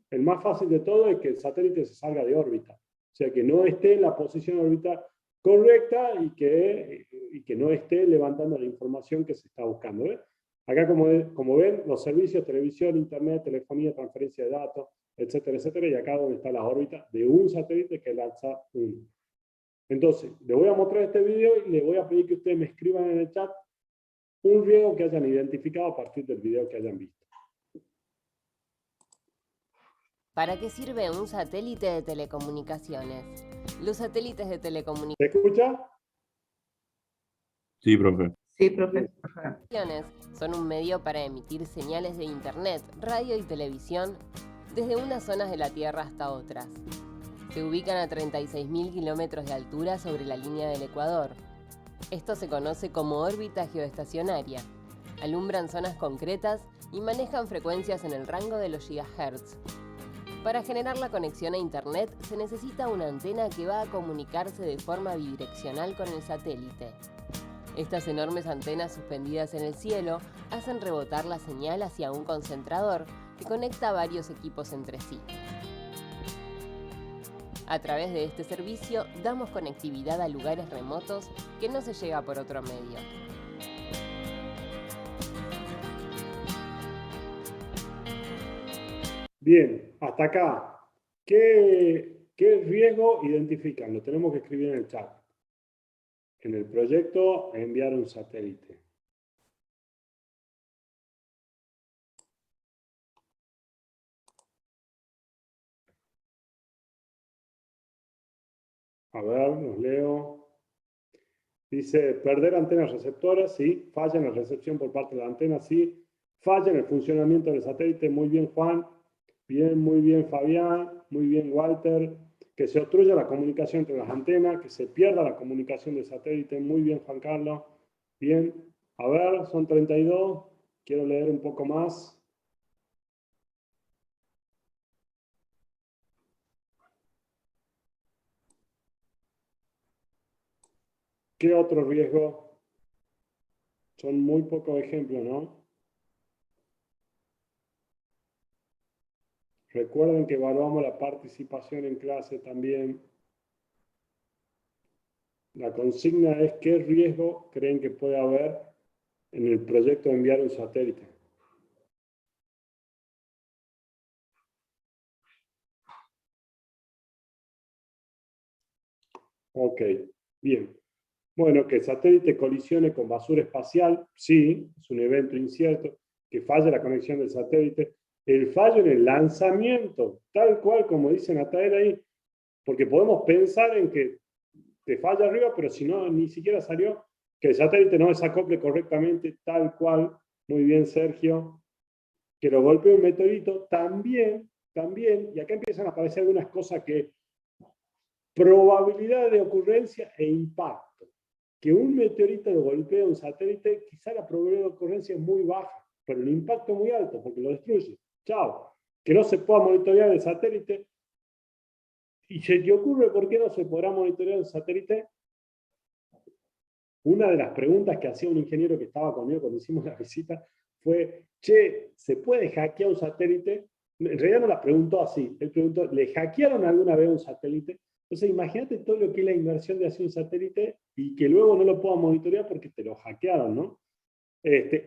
El más fácil de todo es que el satélite se salga de órbita, o sea, que no esté en la posición orbital correcta y que no esté levantando la información que se está buscando. ¿Eh? Acá, como ven, los servicios, televisión, internet, telefonía, transferencia de datos, etcétera, etcétera, y acá donde está la órbita de un satélite que es el ARSAT 1. Entonces, les voy a mostrar este video y les voy a pedir que ustedes me escriban en el chat un riesgo que hayan identificado a partir del video que hayan visto. ¿Para qué sirve un satélite de telecomunicaciones? Los satélites de ¿Se telecomunicaciones escucha? Sí, profe. Sí, profe. son un medio para emitir señales de internet, radio y televisión desde unas zonas de la Tierra hasta otras. Se ubican a 36.000 kilómetros de altura sobre la línea del Ecuador. Esto se conoce como órbita geoestacionaria. Alumbran zonas concretas y manejan frecuencias en el rango de los gigahertz. Para generar la conexión a Internet se necesita una antena que va a comunicarse de forma bidireccional con el satélite. Estas enormes antenas suspendidas en el cielo hacen rebotar la señal hacia un concentrador que conecta varios equipos entre sí. A través de este servicio damos conectividad a lugares remotos que no se llega por otro medio. Bien, hasta acá. ¿Qué riesgo identifican? Lo tenemos que escribir en el chat. En el proyecto, enviar un satélite. A ver, los leo. Dice, perder antenas receptoras, sí. Falla en la recepción por parte de la antena, sí. Falla en el funcionamiento del satélite, muy bien, Juan. Bien, muy bien, Fabián. Muy bien, Walter. Que se obstruya la comunicación entre las antenas, que se pierda la comunicación del satélite. Muy bien, Juan Carlos. Bien. A ver, son 32. Quiero leer un poco más. ¿Qué otro riesgo? Son muy pocos ejemplos, ¿no? Recuerden que evaluamos la participación en clase también. La consigna es qué riesgo creen que puede haber en el proyecto de enviar un satélite. Ok, bien. Bueno, que el satélite colisione con basura espacial, sí, es un evento incierto. Que falle la conexión del satélite. El fallo en el lanzamiento, tal cual como dice Natalia ahí, porque podemos pensar en que te falla arriba, pero si no, ni siquiera salió, que el satélite no desacople correctamente, tal cual, muy bien Sergio, que lo golpee un meteorito, también, y acá empiezan a aparecer algunas cosas que, probabilidad de ocurrencia e impacto. Que un meteorito lo golpee a un satélite, quizá la probabilidad de ocurrencia es muy baja, pero el impacto es muy alto, porque lo destruye. Chao. Que no se pueda monitorear el satélite. ¿Y se te ocurre por qué no se podrá monitorear el satélite? Una de las preguntas que hacía un ingeniero que estaba conmigo cuando hicimos la visita fue, che, ¿se puede hackear un satélite? En realidad no la preguntó así. Él preguntó, ¿le hackearon alguna vez un satélite? Entonces imagínate todo lo que es la inversión de hacer un satélite y que luego no lo puedan monitorear porque te lo hackearon, ¿no?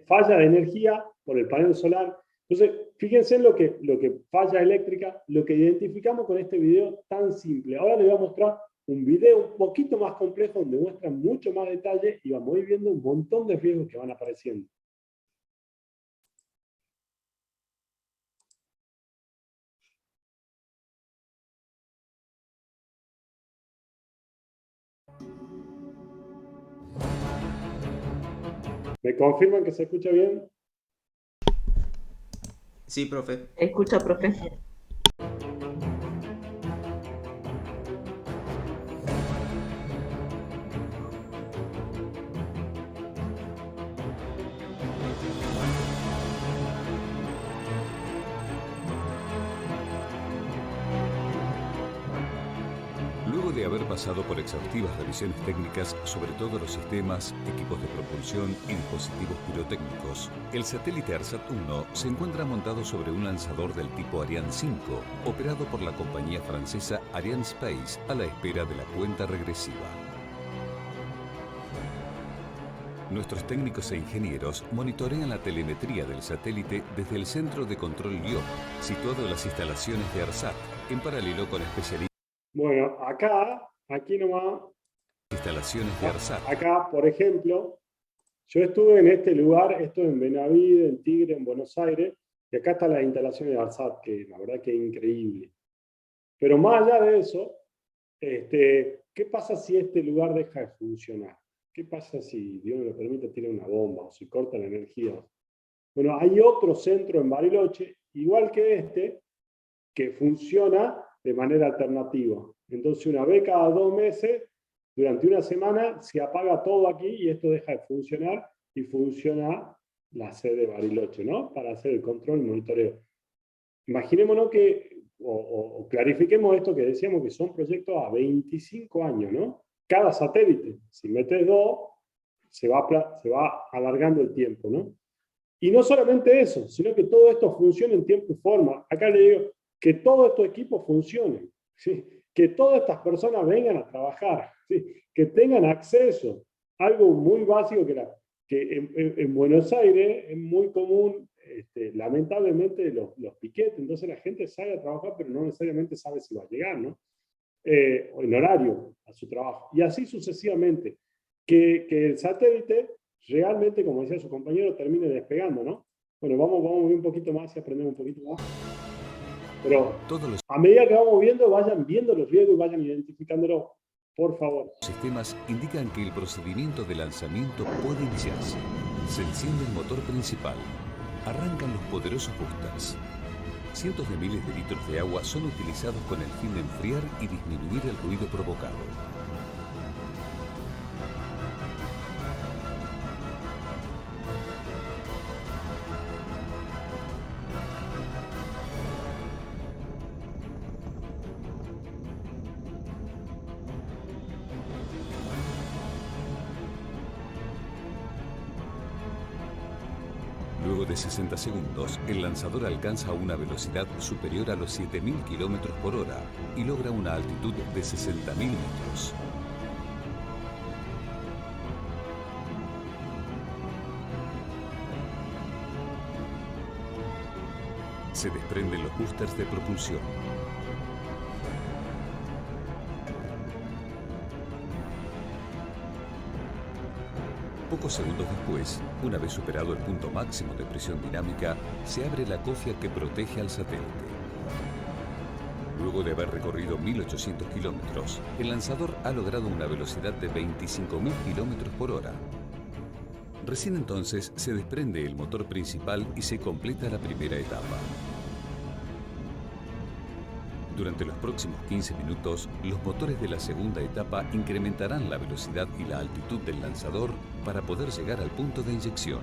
Falla de energía por el panel solar. Entonces, fíjense en lo que falla eléctrica, lo que identificamos con este video tan simple. Ahora les voy a mostrar un video un poquito más complejo donde muestra mucho más detalle y vamos a ir viendo un montón de riesgos que van apareciendo. ¿Me confirman que se escucha bien? Sí, profe. Escucha, profe. Luego de haber pasado por exhaustivas revisiones técnicas sobre todos los sistemas, equipos de propulsión y dispositivos pirotécnicos, el satélite ARSAT-1 se encuentra montado sobre un lanzador del tipo Ariane 5, operado por la compañía francesa Arianespace, a la espera de la cuenta regresiva. Nuestros técnicos e ingenieros monitorean la telemetría del satélite desde el Centro de Control Lyon, situado en las instalaciones de ARSAT, en paralelo con especialistas. Bueno, aquí nomás. Instalaciones de ARSAT. Acá, por ejemplo, yo estuve en este lugar, esto en Benavides, en Tigre, en Buenos Aires, y acá está la instalación de ARSAT, que la verdad que es increíble. Pero más allá de eso, ¿qué pasa si este lugar deja de funcionar? ¿Qué pasa si, Dios no lo permite, tiene una bomba o si corta la energía? Bueno, hay otro centro en Bariloche, igual que este, que funciona de manera alternativa. Entonces, una vez cada 2 meses, durante una semana, se apaga todo aquí y esto deja de funcionar y funciona la sede de Bariloche, ¿no? Para hacer el control y monitoreo. Imaginémonos que, o clarifiquemos esto que decíamos que son proyectos a 25 años, ¿no? Cada satélite, si metes 2, se va alargando el tiempo, ¿no? Y no solamente eso, sino que todo esto funcione en tiempo y forma. Acá le digo, que todos estos equipos funcionen, ¿sí? que todas estas personas vengan a trabajar, ¿sí? Que tengan acceso. Algo muy básico que en Buenos Aires es muy común, lamentablemente, los piquetes. Entonces la gente sale a trabajar, pero no necesariamente sabe si va a llegar, ¿no? O en horario a su trabajo. Y así sucesivamente. Que el satélite realmente, como decía su compañero, termine despegando, ¿no? Bueno, vamos a ver un poquito más y aprendemos un poquito más. Pero a medida que vamos viendo, vayan viendo los riesgos y vayan identificándolo, por favor. Los sistemas indican que el procedimiento de lanzamiento puede iniciarse. Se enciende el motor principal. Arrancan los poderosos boosters. Cientos de miles de litros de agua son utilizados con el fin de enfriar y disminuir el ruido provocado. Luego de 60 segundos, el lanzador alcanza una velocidad superior a los 7.000 km por hora y logra una altitud de 60.000 metros. Se desprenden los boosters de propulsión. Pocos segundos después, una vez superado el punto máximo de presión dinámica, se abre la cofia que protege al satélite. Luego de haber recorrido 1.800 kilómetros, el lanzador ha logrado una velocidad de 25.000 kilómetros por hora. Recién entonces se desprende el motor principal y se completa la primera etapa. Durante los próximos 15 minutos, los motores de la segunda etapa incrementarán la velocidad y la altitud del lanzador para poder llegar al punto de inyección.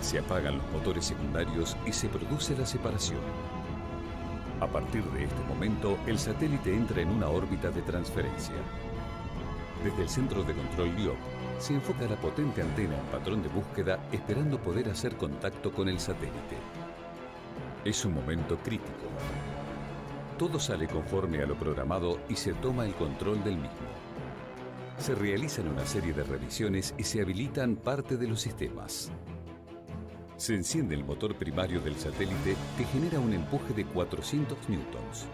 Se apagan los motores secundarios y se produce la separación. A partir de este momento, el satélite entra en una órbita de transferencia. Desde el centro de control LIOP, se enfoca la potente antena en patrón de búsqueda esperando poder hacer contacto con el satélite. Es un momento crítico. Todo sale conforme a lo programado y se toma el control del mismo. Se realizan una serie de revisiones y se habilitan parte de los sistemas. Se enciende el motor primario del satélite que genera un empuje de 400 newtons.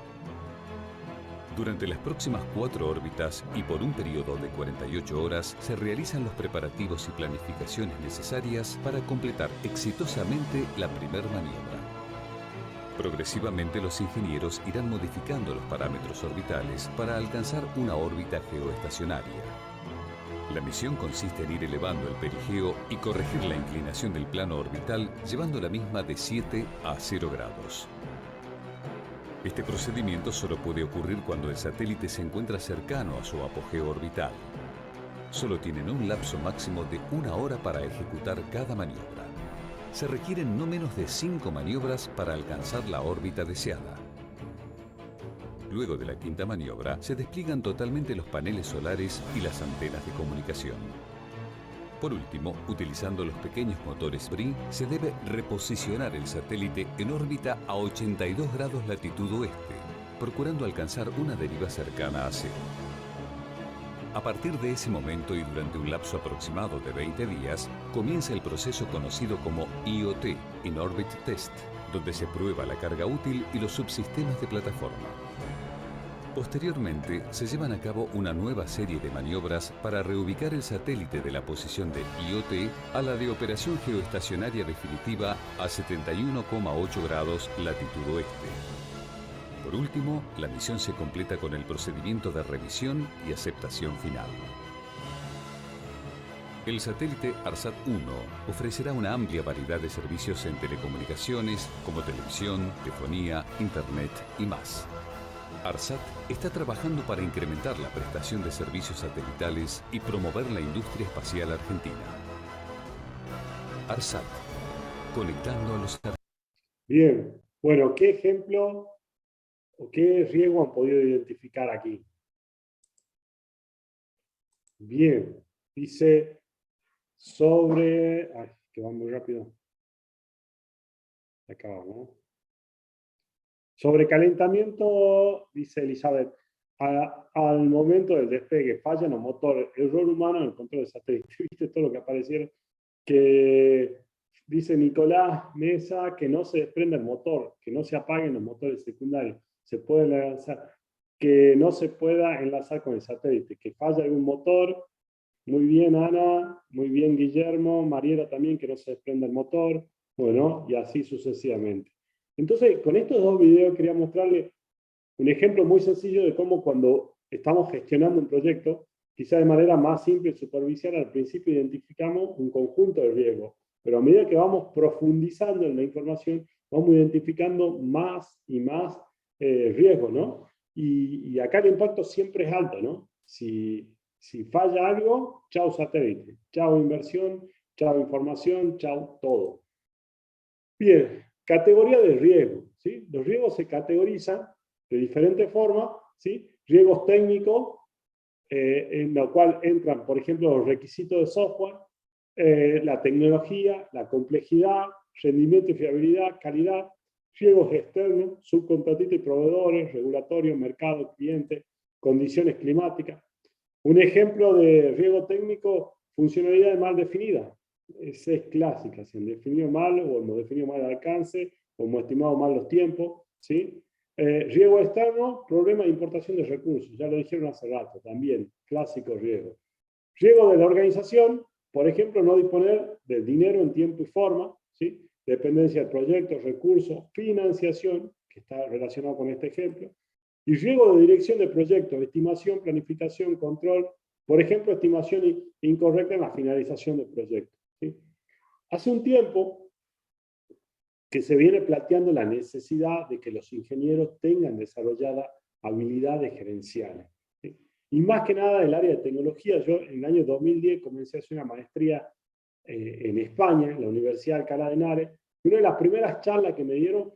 Durante las próximas 4 órbitas y por un periodo de 48 horas se realizan los preparativos y planificaciones necesarias para completar exitosamente la primera maniobra. Progresivamente los ingenieros irán modificando los parámetros orbitales para alcanzar una órbita geoestacionaria. La misión consiste en ir elevando el perigeo y corregir la inclinación del plano orbital llevando la misma de 7 a 0 grados. Este procedimiento solo puede ocurrir cuando el satélite se encuentra cercano a su apogeo orbital. Solo tienen un lapso máximo de 1 hora para ejecutar cada maniobra. Se requieren no menos de 5 maniobras para alcanzar la órbita deseada. Luego de la quinta maniobra, se despliegan totalmente los paneles solares y las antenas de comunicación. Por último, utilizando los pequeños motores BRI, se debe reposicionar el satélite en órbita a 82 grados latitud oeste, procurando alcanzar una deriva cercana a cero. A partir de ese momento y durante un lapso aproximado de 20 días, comienza el proceso conocido como IoT, In-Orbit Test, donde se prueba la carga útil y los subsistemas de plataforma. Posteriormente, se llevan a cabo una nueva serie de maniobras para reubicar el satélite de la posición de IoT a la de operación geoestacionaria definitiva a 71,8 grados latitud oeste. Por último, la misión se completa con el procedimiento de revisión y aceptación final. El satélite ARSAT-1 ofrecerá una amplia variedad de servicios en telecomunicaciones como televisión, telefonía, internet y más. ARSAT está trabajando para incrementar la prestación de servicios satelitales y promover la industria espacial argentina. ARSAT, conectando a los... Bien, bueno, ¿qué ejemplo o qué riesgo han podido identificar aquí? Bien, dice sobre... Ay, que va muy rápido. Acá, ¿no? Sobrecalentamiento, dice Elizabeth, al momento del despegue, fallan los motores, error humano en el control de satélite. ¿Viste todo lo que aparecieron? Que dice Nicolás Mesa que no se desprenda el motor, que no se apaguen los motores secundarios, se puede lanzar, que no se pueda enlazar con el satélite, que falla algún motor. Muy bien, Ana, muy bien, Guillermo, Mariela también, que no se desprenda el motor, bueno, y así sucesivamente. Entonces, con estos dos videos quería mostrarles un ejemplo muy sencillo de cómo cuando estamos gestionando un proyecto, quizá de manera más simple y superficial, al principio identificamos un conjunto de riesgos, pero a medida que vamos profundizando en la información, vamos identificando más y más riesgos, ¿no? Y acá el impacto siempre es alto, ¿no? Si falla algo, chao satélite, chao inversión, chao información, chao todo. Bien, categoría de riesgo, ¿sí? Los riesgos se categorizan de diferentes formas, ¿sí? Riesgos técnicos, en lo cual entran, por ejemplo, los requisitos de software, la tecnología, la complejidad, rendimiento y fiabilidad, calidad, riesgos externos, subcontratistas y proveedores, regulatorios, mercado, cliente, condiciones climáticas. Un ejemplo de riesgo técnico, funcionalidad mal definida. Esa es clásica, si han definido mal o hemos definido mal el alcance, o hemos estimado mal los tiempos, ¿sí? Riesgo externo, problema de importación de recursos, ya lo dijeron hace rato, también, clásico riesgo. Riesgo de la organización, por ejemplo, no disponer del dinero en tiempo y forma, ¿sí? Dependencia del proyecto, recursos, financiación, que está relacionado con este ejemplo, y riesgo de dirección de proyectos, estimación, planificación, control, por ejemplo, estimación incorrecta en la finalización del proyecto, ¿sí? Hace un tiempo que se viene planteando la necesidad de que los ingenieros tengan desarrolladas habilidades gerenciales, ¿sí? Y más que nada del área de tecnología. Yo en el año 2010 comencé a hacer una maestría en España, en la Universidad de Alcalá de Henares, y una de las primeras charlas que me dieron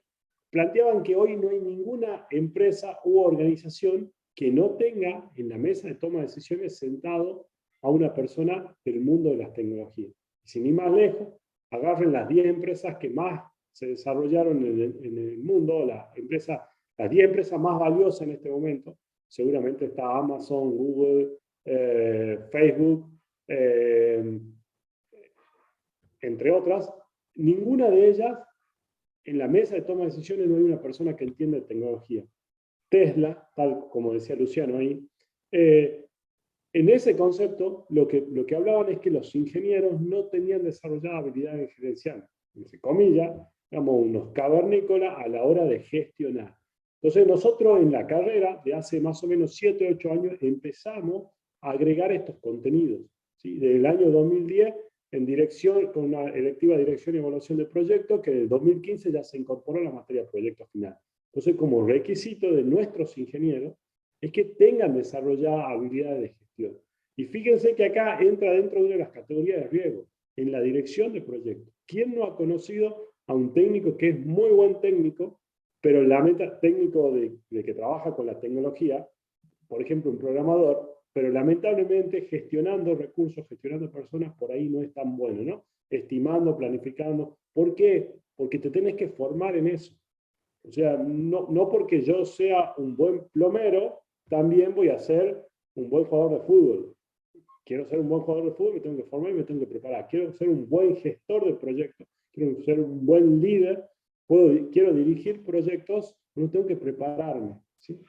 planteaban que hoy no hay ninguna empresa u organización que no tenga en la mesa de toma de decisiones sentado a una persona del mundo de las tecnologías. Y sin ir más lejos, agarren las 10 empresas que más se desarrollaron en el mundo, las 10 empresas más valiosas en este momento. Seguramente está Amazon, Google, Facebook, entre otras. Ninguna de ellas, en la mesa de toma de decisiones no hay una persona que entienda de tecnología. Tesla, tal como decía Luciano ahí, en ese concepto lo que hablaban es que los ingenieros no tenían desarrolladas habilidades gerenciales, entre comillas, digamos, unos cavernícolas a la hora de gestionar. Entonces nosotros en la carrera de hace más o menos 7 o 8 años empezamos a agregar estos contenidos, ¿sí? Desde el año 2010 en dirección, con una electiva dirección y evaluación de proyectos, que en el 2015 ya se incorporó a la materia de proyecto final. Entonces, como requisito de nuestros ingenieros, es que tengan desarrolladas habilidades de gestión. Y fíjense que acá entra dentro de una de las categorías de riesgo, en la dirección de proyectos. ¿Quién no ha conocido a un técnico que es muy buen técnico, pero técnico de que trabaja con la tecnología, por ejemplo, un programador, pero lamentablemente gestionando recursos, gestionando personas, por ahí no es tan bueno, ¿no? Estimando, planificando. ¿Por qué? Porque te tenés que formar en eso. O sea, no porque yo sea un buen plomero, también voy a ser un buen jugador de fútbol. Quiero ser un buen jugador de fútbol, me tengo que formar y me tengo que preparar. Quiero ser un buen gestor de proyectos, quiero ser un buen líder, quiero dirigir proyectos, pero tengo que prepararme, ¿sí?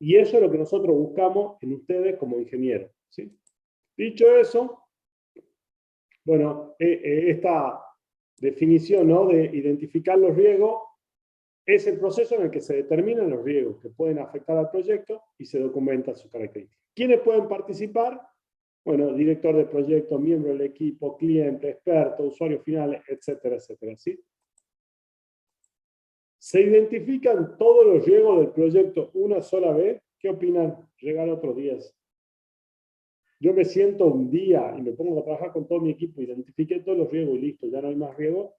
Y eso es lo que nosotros buscamos en ustedes como ingenieros, ¿sí? Dicho eso, bueno, esta definición, ¿no?, de identificar los riesgos es el proceso en el que se determinan los riesgos que pueden afectar al proyecto y se documentan sus características. ¿Quiénes pueden participar? Bueno, director de proyecto, miembro del equipo, cliente, experto, usuarios finales, etcétera, etcétera, ¿sí? ¿Se identifican todos los riesgos del proyecto una sola vez? ¿Qué opinan? Regalo otros días. Yo me siento un día y me pongo a trabajar con todo mi equipo, identifiqué todos los riesgos y listo, ¿ya no hay más riesgos?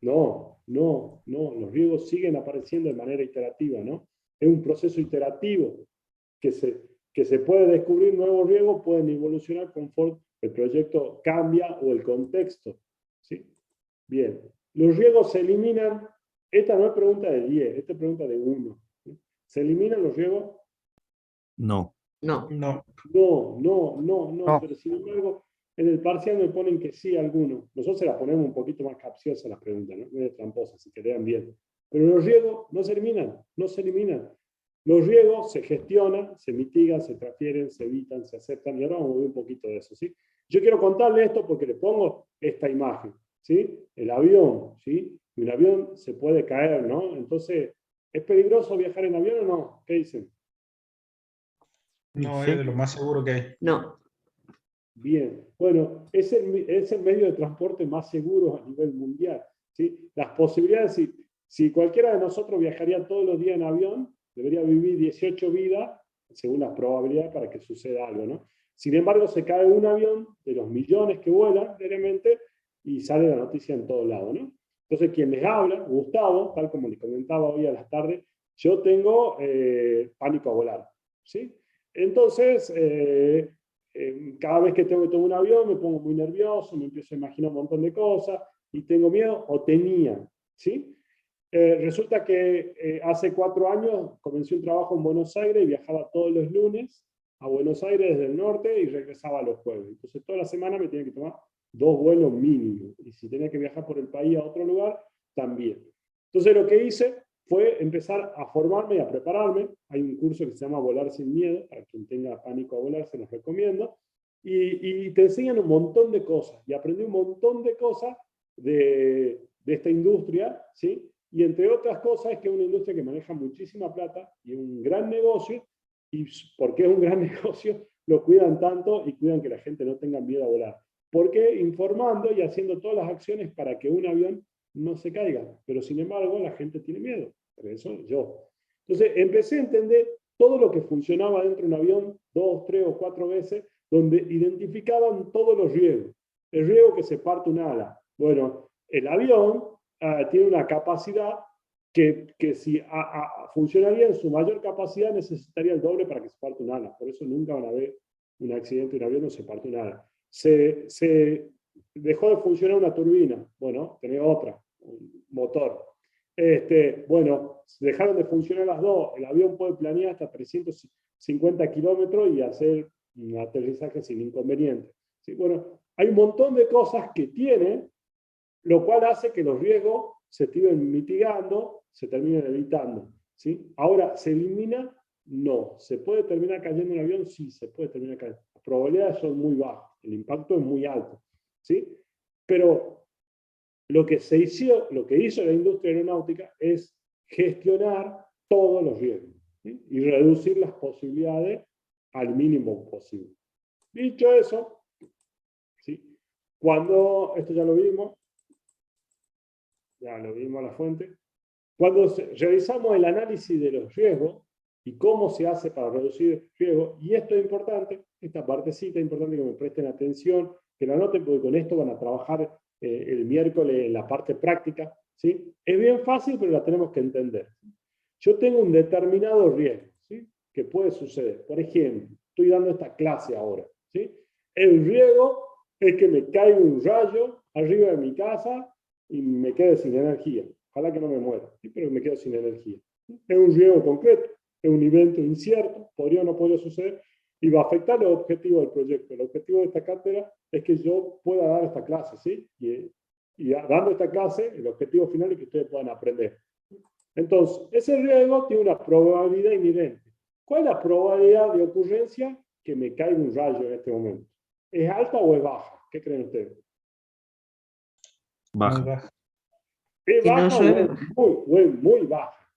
No, los riesgos siguen apareciendo de manera iterativa, ¿no? Es un proceso iterativo que se puede descubrir nuevos riesgos, pueden evolucionar conforme el proyecto cambia o el contexto, ¿sí? Bien. Los riesgos se eliminan Esta no es pregunta de 10, esta es pregunta de 1. ¿Se eliminan los riesgos? No. No. No. No, pero sin embargo, en el parcial me ponen que sí algunos. Nosotros se las ponemos un poquito más capciosas las preguntas, ¿no? Medio tramposas, si que lean bien. Pero los riesgos no se eliminan, no se eliminan. Los riesgos se gestionan, se mitigan, se transfieren, se evitan, se aceptan, y ahora vamos a ver un poquito de eso, ¿sí? Yo quiero contarle esto porque le pongo esta imagen, ¿sí? El avión, ¿sí? Y un avión se puede caer, ¿no? Entonces, ¿es peligroso viajar en avión o no? ¿Qué dicen? No, Sí. es de lo más seguro que hay. No. Bien, bueno, es el medio de transporte más seguro a nivel mundial, ¿sí? Las posibilidades, si cualquiera de nosotros viajaría todos los días en avión, debería vivir 18 vidas, según las probabilidades para que suceda algo, ¿no? Sin embargo, se cae un avión de los millones que vuelan diariamente y sale la noticia en todos lados, ¿no? Entonces, quien les habla, Gustavo, tal como les comentaba hoy a las tardes, yo tengo pánico a volar, ¿sí? Entonces, cada vez que tengo que tomar un avión me pongo muy nervioso, me empiezo a imaginar un montón de cosas y tengo miedo, o tenía, ¿sí? Resulta que hace 4 años comencé un trabajo en Buenos Aires y viajaba todos los lunes a Buenos Aires desde el norte y regresaba los jueves. Entonces toda la semana me tenía que tomar 2 vuelos mínimos. Y si tenía que viajar por el país a otro lugar, también. Entonces lo que hice fue empezar a formarme y a prepararme. Hay un curso que se llama Volar sin Miedo, para quien tenga pánico a volar, se los recomiendo. Y te enseñan un montón de cosas. Y aprendí un montón de cosas de esta industria, ¿sí? Y entre otras cosas es que es una industria que maneja muchísima plata y un gran negocio, y porque es un gran negocio, lo cuidan tanto y cuidan que la gente no tenga miedo a volar. Porque informando y haciendo todas las acciones para que un avión no se caiga, pero sin embargo la gente tiene miedo, por eso yo. Entonces empecé a entender todo lo que funcionaba dentro de un avión 2, 3 o 4 veces, donde identificaban todos los riesgos. El riesgo que se parte un ala. Bueno, el avión tiene una capacidad que si funcionaría en su mayor capacidad necesitaría el doble para que se parte un ala. Por eso nunca van a ver un accidente de un avión, no se parte un ala. Se dejó de funcionar una turbina. Bueno, tenés otra, un motor. Bueno, dejaron de funcionar las dos. El avión puede planear hasta 350 kilómetros y hacer un aterrizaje sin inconveniente. ¿Sí? Bueno, hay un montón de cosas que tiene, lo cual hace que los riesgos se estén mitigando, se terminen evitando. ¿Sí? Ahora, ¿se elimina? No. ¿Se puede terminar cayendo un avión? Sí, se puede terminar cayendo. Las probabilidades son muy bajas, el impacto es muy alto. ¿Sí? Pero lo que hizo la industria aeronáutica es gestionar todos los riesgos, ¿sí? Y reducir las posibilidades al mínimo posible. Dicho eso, ¿sí? Cuando, esto ya lo vimos a la fuente, cuando realizamos el análisis de los riesgos y cómo se hace para reducir riesgos, y esto es importante, esta partecita es importante que me presten atención, que la anoten porque con esto van a trabajar el miércoles en la parte práctica, ¿sí? Es bien fácil, pero la tenemos que entender. Yo tengo un determinado riesgo, ¿sí? Que puede suceder. Por ejemplo, estoy dando esta clase ahora, ¿sí? El riesgo es que me caiga un rayo arriba de mi casa y me quede sin energía. Ojalá que no me muera, ¿sí? Pero me quedo sin energía. Es un riesgo concreto, es un evento incierto, podría o no podría suceder, y va a afectar los objetivos del proyecto. El objetivo de esta cátedra es que yo pueda dar esta clase, ¿sí? Y dando esta clase, el objetivo final es que ustedes puedan aprender. Entonces, ese riesgo tiene una probabilidad inherente. ¿Cuál es la probabilidad de ocurrencia que me caiga un rayo en este momento? ¿Es alta o es baja? ¿Qué creen ustedes? Baja. ¿Es Que no baja llueve. o es muy baja?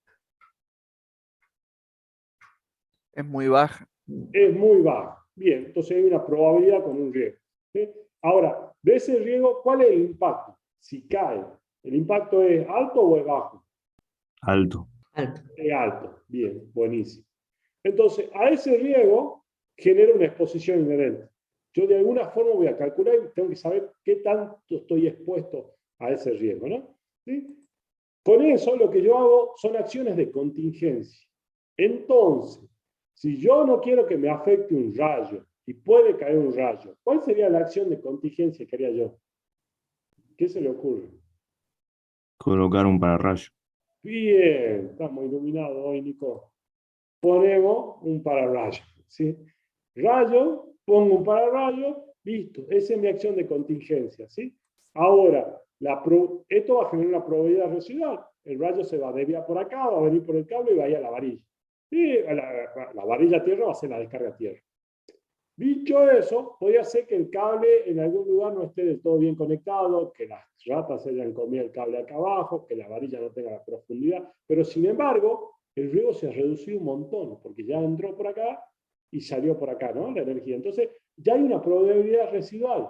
Es muy baja. Es muy baja. Bien, entonces hay una probabilidad con un riesgo. ¿Sí? Ahora, de ese riesgo, ¿cuál es el impacto? Si cae, ¿el impacto es alto o es bajo? Alto. Alto. Es alto. Bien, buenísimo. Entonces, a ese riesgo genera una exposición inherente. Yo de alguna forma voy a calcular y tengo que saber qué tanto estoy expuesto a ese riesgo, ¿no? ¿Sí? Con eso lo que yo hago son acciones de contingencia. Entonces, si yo no quiero que me afecte un rayo y puede caer un rayo, ¿cuál sería la acción de contingencia que haría yo? ¿Qué se le ocurre? Colocar un pararrayo. Bien, estamos iluminados hoy, Nico. Ponemos un pararrayo, ¿sí? Rayo, pongo un pararrayo, listo. Esa es mi acción de contingencia, ¿sí? Ahora, esto va a generar una probabilidad residual. El rayo se va a desviar por acá, va a venir por el cable y va a ir a la varilla. Y la varilla tierra va a ser la descarga tierra. Dicho eso, podría ser que el cable en algún lugar no esté del todo bien conectado, que las ratas se hayan comido el cable acá abajo, que la varilla no tenga la profundidad, pero sin embargo, el riego se ha reducido un montón, porque ya entró por acá y salió por acá, ¿no? La energía. Entonces, ya hay una probabilidad residual,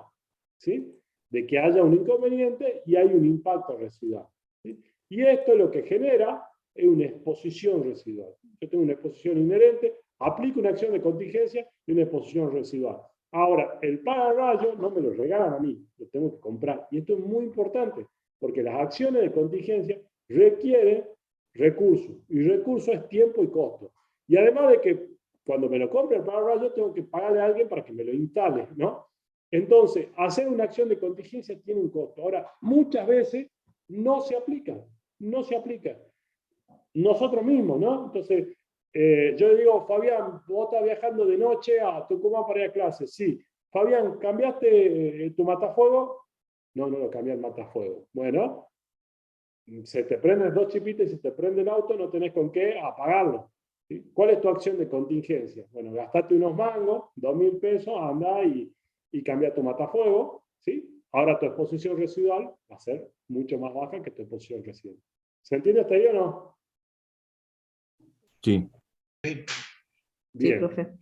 ¿sí? De que haya un inconveniente y hay un impacto residual, ¿sí? Y esto lo que genera es una exposición residual. Yo tengo una exposición inherente, aplico una acción de contingencia y una exposición residual. Ahora, el pararrayo no me lo regalan a mí, lo tengo que comprar. Y esto es muy importante, porque las acciones de contingencia requieren recursos, y recursos es tiempo y costo. Y además de que cuando me lo compre el pararrayo tengo que pagarle a alguien para que me lo instale, ¿no? Entonces, hacer una acción de contingencia tiene un costo. Ahora, muchas veces no se aplica, no se aplica. Nosotros mismos, ¿no? Entonces, yo le digo, Fabián, vos estás viajando de noche a Tucumán para ir a clase. Sí. Fabián, ¿cambiaste tu matafuego? No, no lo cambié el matafuego. Bueno, se te prenden dos chipitas y se te prende el auto, no tenés con qué apagarlo. ¿Sí? ¿Cuál es tu acción de contingencia? Bueno, gastate unos mangos, 2.000 pesos, anda y cambia tu matafuego. ¿Sí? Ahora tu exposición residual va a ser mucho más baja que tu exposición residual. ¿Se entiende hasta ahí o no? Sí. Sí, Bien, profe.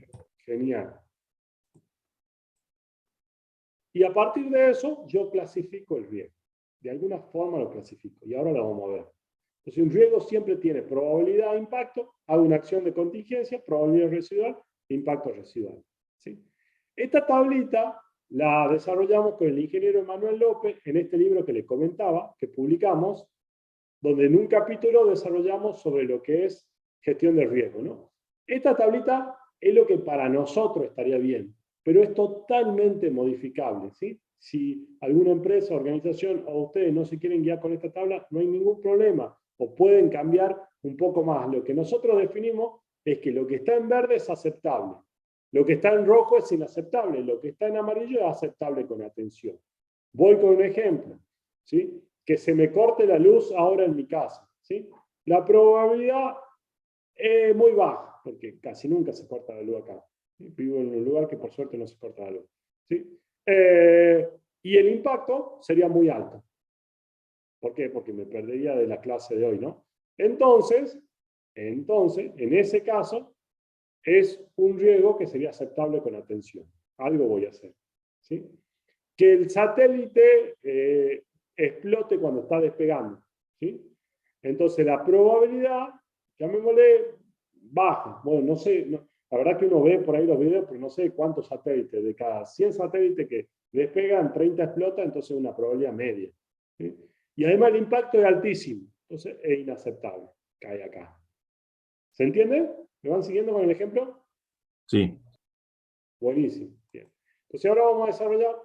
genial. Y a partir de eso, yo clasifico el riesgo. De alguna forma lo clasifico. Y ahora lo vamos a ver. Entonces, un riesgo siempre tiene probabilidad de impacto, hago una acción de contingencia, probabilidad residual, impacto residual. ¿Sí? Esta tablita la desarrollamos con el ingeniero Emanuel López en este libro que les comentaba, que publicamos, donde en un capítulo desarrollamos sobre lo que es gestión de riesgo, ¿no? Esta tablita es lo que para nosotros estaría bien, pero es totalmente modificable, ¿sí? Si alguna empresa, organización o ustedes no se quieren guiar con esta tabla, no hay ningún problema, o pueden cambiar un poco más. Lo que nosotros definimos es que lo que está en verde es aceptable, lo que está en rojo es inaceptable, lo que está en amarillo es aceptable con atención. Voy con un ejemplo, ¿sí? Que se me corte la luz ahora en mi casa, ¿sí? La probabilidad es muy baja, porque casi nunca se corta la luz acá. ¿Sí? Vivo en un lugar que por suerte no se corta la luz. ¿Sí? Y el impacto sería muy alto. ¿Por qué? Porque me perdería de la clase de hoy, ¿no? Entonces, en ese caso, es un riesgo que sería aceptable con atención. Algo voy a hacer. ¿Sí? Que el satélite explote cuando está despegando. ¿Sí? Entonces, la probabilidad, llamémosle, baja. Bueno, no sé, la verdad que uno ve por ahí los videos, pero no sé cuántos satélites. De cada 100 satélites que despegan, 30 explotan, entonces es una probabilidad media. ¿Sí? Y además el impacto es altísimo. Entonces es inaceptable. Cae acá. ¿Se entiende? ¿Me van siguiendo con el ejemplo? Sí. Buenísimo. Bien. Entonces ahora vamos a desarrollar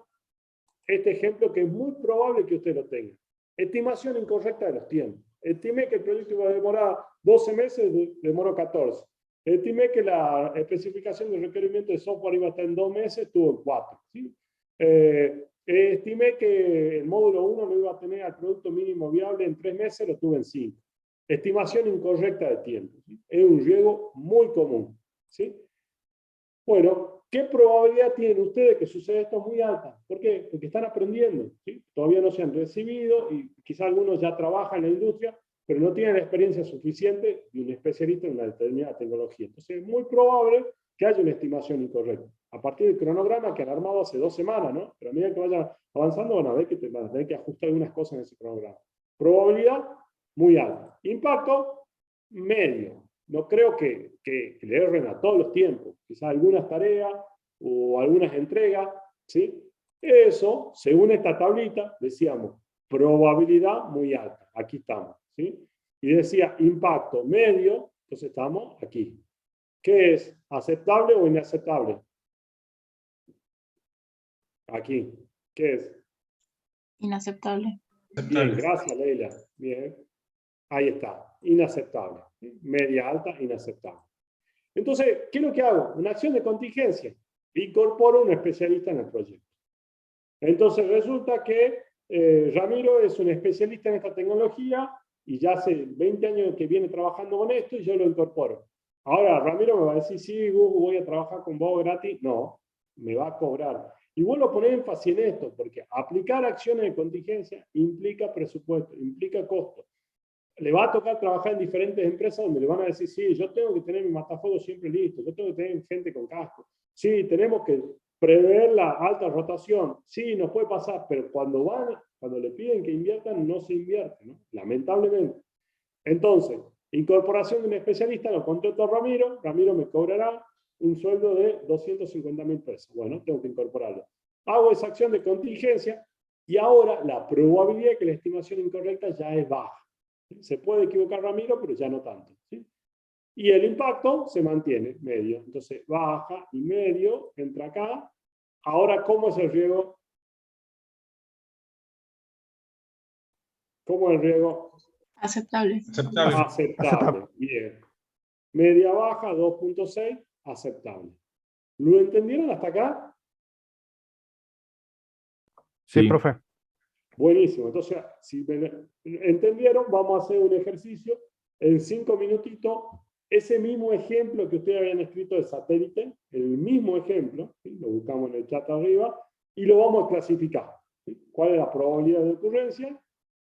este ejemplo que es muy probable que usted lo tenga. Estimación incorrecta de los tiempos. Estimé que el proyecto iba a demorar 12 meses, demoró 14. Estimé que la especificación del requerimiento de software iba a estar en 2 meses, estuvo en 4. ¿Sí? Estimé que el módulo 1 lo iba a tener al producto mínimo viable en 3 meses, lo tuve en 5. Estimación incorrecta de tiempo. ¿Sí? Es un riesgo muy común. ¿Sí? Bueno, ¿qué probabilidad tienen ustedes que suceda esto? Muy alta. ¿Por qué? Porque están aprendiendo. ¿Sí? Todavía no se han recibido y quizá algunos ya trabajan en la industria, pero no tienen la experiencia suficiente de un especialista en una determinada tecnología. Entonces es muy probable que haya una estimación incorrecta. A partir del cronograma que han armado hace 2 semanas, ¿no? Pero a medida que vayan avanzando van a ver que van a tener que ajustar algunas cosas en ese cronograma. Probabilidad muy alta. Impacto medio. No creo que le erren a todos los tiempos. Quizás algunas tareas o algunas entregas, ¿sí? Eso, según esta tablita, decíamos, probabilidad muy alta. Aquí estamos, ¿sí? Y decía impacto medio, entonces estamos aquí. ¿Qué es? ¿Aceptable o inaceptable? Aquí. ¿Qué es? Inaceptable. Bien, gracias, Leila. Bien. Ahí está. inaceptable. ¿Sí? Media alta, inaceptable. Entonces, ¿qué es lo que hago? Una acción de contingencia. Incorporo un especialista en el proyecto. Entonces resulta que Ramiro es un especialista en esta tecnología y ya hace 20 años que viene trabajando con esto y yo lo incorporo. Ahora Ramiro me va a decir, sí, Hugo, voy a trabajar con vos gratis. No, me va a cobrar. Y vuelvo a poner énfasis en esto, porque aplicar acciones de contingencia implica presupuesto, implica costo. Le va a tocar trabajar en diferentes empresas donde le van a decir, sí, yo tengo que tener mi matafuego siempre listo, yo tengo que tener gente con casco. Sí, tenemos que prever la alta rotación. Sí, nos puede pasar, pero cuando le piden que inviertan, no se invierte, ¿no? Lamentablemente. Entonces, incorporación de un especialista, lo contrato a Ramiro, Ramiro me cobrará un sueldo de 250.000 pesos. Bueno, tengo que incorporarlo. Hago esa acción de contingencia y ahora la probabilidad de que la estimación incorrecta ya es baja. Se puede equivocar Ramiro, pero ya no tanto. ¿Sí? Y el impacto se mantiene, medio. Entonces, baja y medio, entra acá. Ahora, ¿cómo es el riesgo? ¿Cómo es el riesgo? Aceptable. Aceptable. Bien. Media baja, 2.6, aceptable. ¿Lo entendieron hasta acá? Sí, profe. Buenísimo. Entonces, si me entendieron, vamos a hacer un ejercicio en 5 minutitos. Ese mismo ejemplo que ustedes habían escrito de satélite, el mismo ejemplo, ¿sí? Lo buscamos en el chat arriba, y lo vamos a clasificar. ¿Sí? ¿Cuál es la probabilidad de ocurrencia?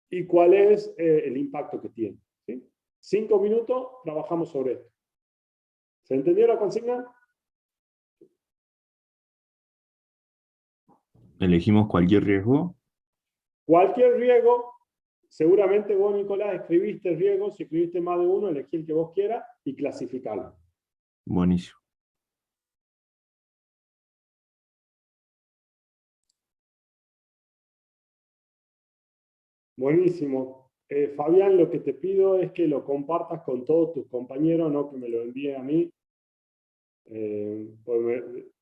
Y cuál es el impacto que tiene. ¿Sí? 5 minutos, trabajamos sobre esto. ¿Se entendió la consigna? ¿Elegimos cualquier riesgo? Cualquier riesgo, seguramente vos, Nicolás, escribiste riesgos, si escribiste más de uno, elegí el que vos quieras y clasificarlo. Buenísimo. Buenísimo. Fabián, lo que te pido es que lo compartas con todos tus compañeros, no que me lo envíe a mí.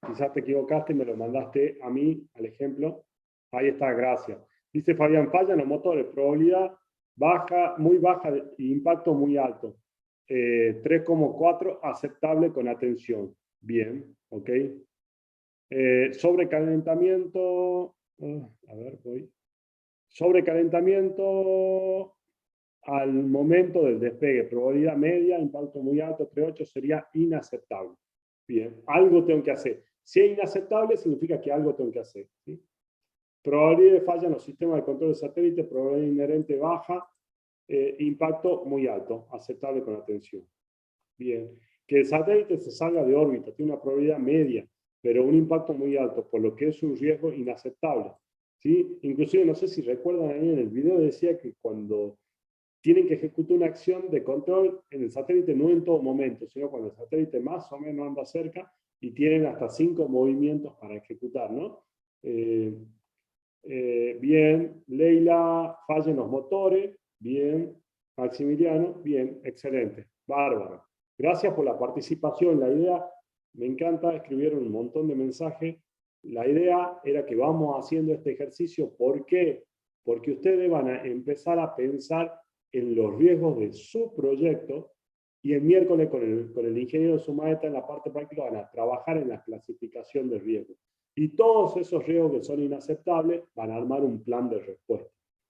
Quizás te equivocaste y me lo mandaste a mí, al ejemplo. Ahí está, gracias. Dice Fabián, fallan los motores, probabilidad baja, muy baja y impacto muy alto. 3,4 aceptable con atención. Bien, ok. Sobrecalentamiento, a ver, voy. Sobrecalentamiento al momento del despegue, probabilidad media, impacto muy alto, 3,8 sería inaceptable. Bien, algo tengo que hacer. Si es inaceptable, significa que algo tengo que hacer. ¿Sí? Probabilidad de falla en los sistemas de control de satélite, probabilidad inherente baja, impacto muy alto, aceptable con atención. Bien, que el satélite se salga de órbita, tiene una probabilidad media, pero un impacto muy alto, por lo que es un riesgo inaceptable. ¿Sí? Inclusive, no sé si recuerdan ahí en el video, decía que cuando tienen que ejecutar una acción de control en el satélite, no en todo momento, sino cuando el satélite más o menos anda cerca y tienen hasta 5 movimientos para ejecutar, ¿no? Bien, Leila, fallen los motores, bien, Maximiliano, bien, excelente, bárbaro. Gracias por la participación, la idea, me encanta, escribieron un montón de mensajes. La idea era que vamos haciendo este ejercicio, ¿por qué? Porque ustedes van a empezar a pensar en los riesgos de su proyecto y el miércoles con el ingeniero de su maestra en la parte práctica van a trabajar en la clasificación de riesgos. Y todos esos riesgos que son inaceptables van a armar un plan de respuesta.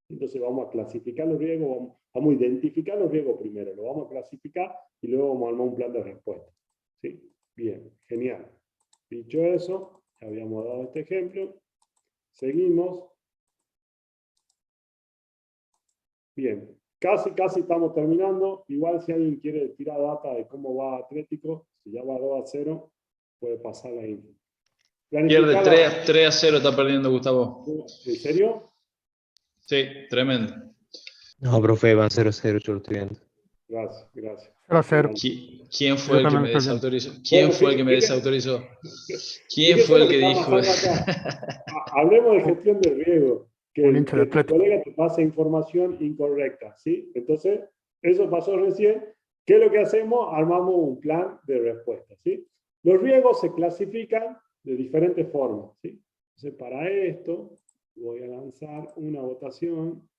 Entonces vamos a clasificar los riesgos, vamos a identificar los riesgos primero, lo vamos a clasificar y luego vamos a armar un plan de respuesta. ¿Sí? Bien, genial. Dicho eso, ya habíamos dado este ejemplo. Seguimos. Bien, casi estamos terminando. Igual si alguien quiere tirar data de cómo va Atlético, si ya va 2-0, puede pasar la info. Pierde 3-0, está perdiendo Gustavo. ¿En serio? Sí, tremendo. No, profe, van 0-0, yo lo estoy viendo. Gracias. 0-0. ¿Quién fue el que me desautorizó? ¿Quién fue el que me desautorizó? ¿Quién fue el que dijo? Hablemos de gestión de riesgo. Que tu colega te pasa información incorrecta, ¿sí? Entonces, eso pasó recién. ¿Qué es lo que hacemos? Armamos un plan de respuesta, ¿sí? Los riesgos se clasifican de diferentes formas, ¿sí? Entonces, para esto, voy a lanzar una votación,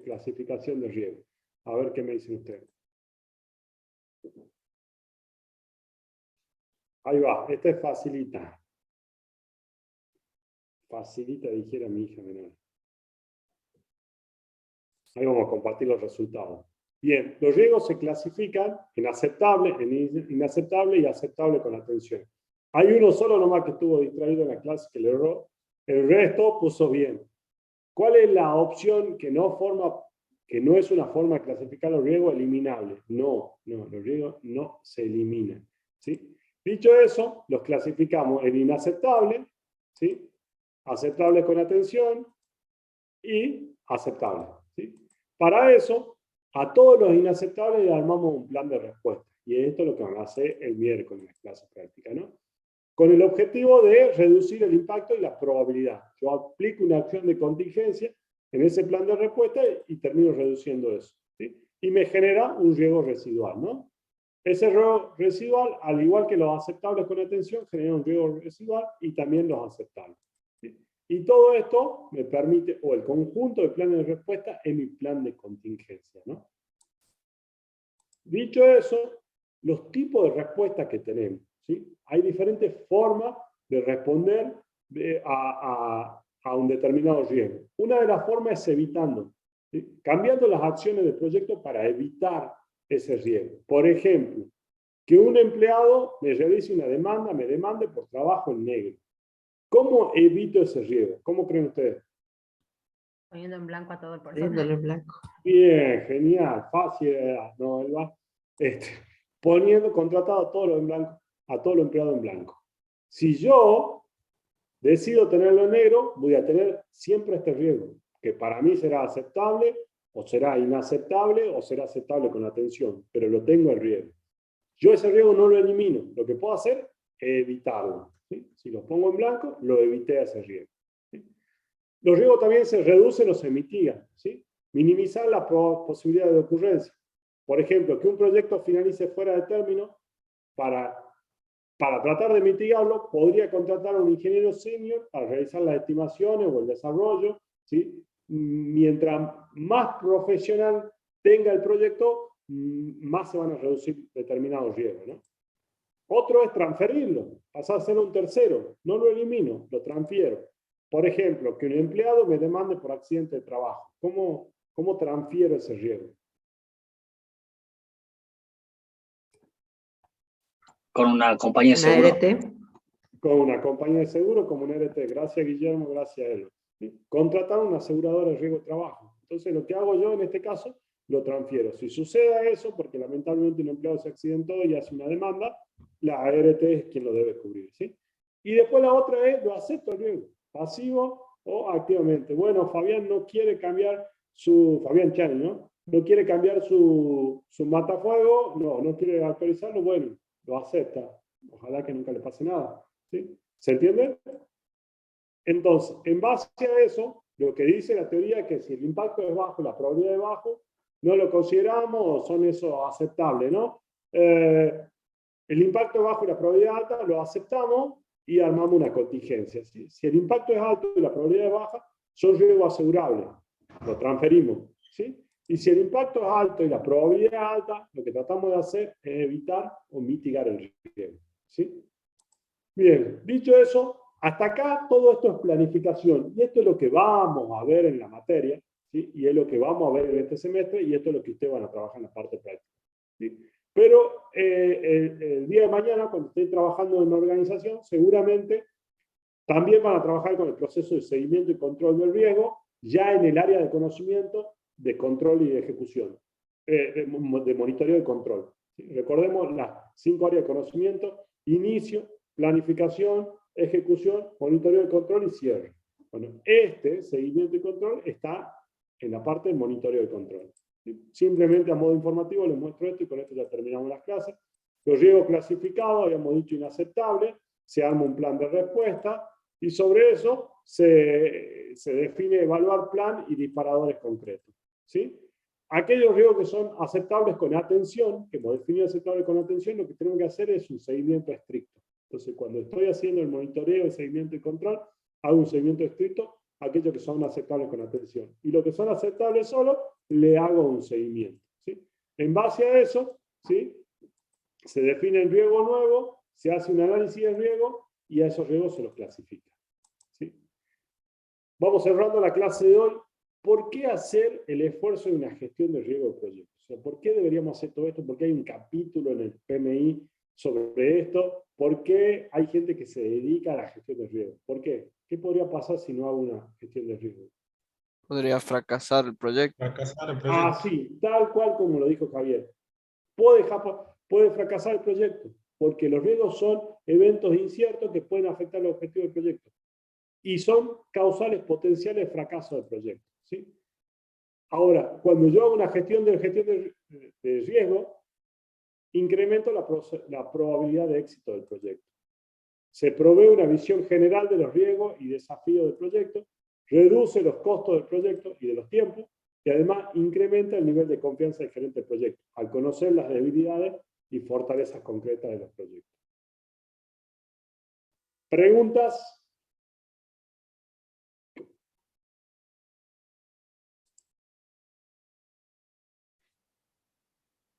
clasificación de riesgo. A ver qué me dicen ustedes. Ahí va, esta es facilita. Facilita, dijera mi hija menor. Ahí vamos a compartir los resultados. Bien, los riesgos se clasifican en aceptable, en inaceptable y aceptable con atención. Hay uno solo nomás que estuvo distraído en la clase que le erró. El resto puso bien. ¿Cuál es la opción que no es una forma de clasificar los riesgos eliminables? No, los riesgos no se eliminan, ¿sí? Dicho eso, los clasificamos en inaceptable, ¿sí? Aceptable con atención y aceptable, ¿sí? Para eso, a todos los inaceptables le armamos un plan de respuesta. Y esto es lo que van a hacer el miércoles en la clase práctica, ¿no? Con el objetivo de reducir el impacto y la probabilidad. Yo aplico una acción de contingencia en ese plan de respuesta y termino reduciendo eso, ¿sí? Y me genera un riesgo residual, ¿no? Ese riesgo residual, al igual que los aceptables con atención, genera un riesgo residual y también los aceptables, ¿sí? Y todo esto me permite, o el conjunto de planes de respuesta es mi plan de contingencia, ¿no? Dicho eso, los tipos de respuesta que tenemos, ¿sí? Hay diferentes formas de responder a un determinado riesgo. Una de las formas es evitando, ¿sí? Cambiando las acciones del proyecto para evitar ese riesgo. Por ejemplo, que un empleado me realice una demanda, me demande por trabajo en negro. ¿Cómo evito ese riesgo? ¿Cómo creen ustedes? Poniendo en blanco a todo el Poniéndolo personal. en blanco. Bien, genial, fácil, no, Elba. Poniendo contratado a todos los en blanco, a todos los empleados en blanco. Si yo decido tenerlo en negro, voy a tener siempre este riesgo, que para mí será aceptable, o será inaceptable, o será aceptable con atención, pero lo tengo en riesgo. Yo ese riesgo no lo elimino, lo que puedo hacer es evitarlo, ¿sí? Si lo pongo en blanco, lo evité ese riesgo, ¿sí? Los riesgos también se reducen o se mitigan, ¿sí? Minimizar la posibilidad de ocurrencia. Por ejemplo, que un proyecto finalice fuera de término, para tratar de mitigarlo, podría contratar a un ingeniero senior para realizar las estimaciones o el desarrollo, ¿sí? Mientras más profesional tenga el proyecto, más se van a reducir determinados riesgos, ¿no? Otro es transferirlo, pasar a ser un tercero. No lo elimino, lo transfiero. Por ejemplo, que un empleado me demande por accidente de trabajo. ¿Cómo transfiero ese riesgo? Con una compañía de seguro. Con una compañía de seguro, como un RT. Gracias, Guillermo, gracias, Elo. ¿Sí? Contratar una aseguradora de riesgo de trabajo. Entonces, lo que hago yo en este caso, lo transfiero. Si sucede eso, porque lamentablemente un empleado se accidentó y hace una demanda, la ART es quien lo debe cubrir, ¿sí? Y después la otra es, lo acepto el riesgo, pasivo o activamente. Bueno, Fabián no quiere cambiar Fabián Chani, ¿no? No quiere cambiar su matafuego, no quiere actualizarlo, bueno, lo acepta. Ojalá que nunca le pase nada, ¿sí? ¿Se entiende? Entonces, en base a eso, lo que dice la teoría es que si el impacto es bajo, la probabilidad es bajo, no lo consideramos, son eso aceptables, ¿no? El impacto es bajo y la probabilidad alta, lo aceptamos y armamos una contingencia, ¿sí? Si el impacto es alto y la probabilidad es baja, son riesgos asegurables, lo transferimos, ¿sí? Y si el impacto es alto y la probabilidad es alta, lo que tratamos de hacer es evitar o mitigar el riesgo, ¿sí? Bien, dicho eso, hasta acá todo esto es planificación, y esto es lo que vamos a ver en la materia, ¿sí? Y es lo que vamos a ver en este semestre, y esto es lo que ustedes van a trabajar en la parte práctica, ¿sí? Pero el día de mañana, cuando estén trabajando en una organización, seguramente también van a trabajar con el proceso de seguimiento y control del riesgo, ya en el área de conocimiento, de control y de ejecución, de monitoreo y control, ¿sí? Recordemos las 5 áreas de conocimiento: inicio, planificación, ejecución, monitoreo y control y cierre. Bueno, este seguimiento y control está en la parte de monitoreo y control. ¿Sí? Simplemente a modo informativo les muestro esto y con esto ya terminamos las clases. Los riesgos clasificados, habíamos dicho inaceptable, se arma un plan de respuesta y sobre eso se define evaluar plan y disparadores concretos, ¿sí? Aquellos riesgos que son aceptables con atención, que hemos definido aceptables con atención, lo que tenemos que hacer es un seguimiento estricto. Entonces, cuando estoy haciendo el monitoreo, el seguimiento y control, hago un seguimiento estricto a aquellos que son aceptables con atención. Y lo que son aceptables solo, le hago un seguimiento, ¿sí? En base a eso, ¿sí? Se define el riego nuevo, se hace un análisis de riego y a esos riegos se los clasifica. ¿Sí? Vamos cerrando la clase de hoy. ¿Por qué hacer el esfuerzo de una gestión de riego de proyectos? O sea, ¿por qué deberíamos hacer todo esto? ¿Por qué hay un capítulo en el PMI sobre esto? ¿Por qué hay gente que se dedica a la gestión de riego? ¿Por qué? ¿Qué podría pasar si no hago una gestión de riego? Podría fracasar el proyecto. Fracasar el proyecto. Ah, sí, tal cual como lo dijo Javier. Puede fracasar el proyecto, porque los riesgos son eventos inciertos que pueden afectar los objetivos del proyecto. Y son causales potenciales de fracaso del proyecto. ¿Sí? Ahora, cuando yo hago una gestión de riesgo, incremento la probabilidad de éxito del proyecto. Se provee una visión general de los riesgos y desafíos del proyecto, reduce los costos del proyecto y de los tiempos, y además incrementa el nivel de confianza del gerente del proyecto, al conocer las debilidades y fortalezas concretas de los proyectos. ¿Preguntas?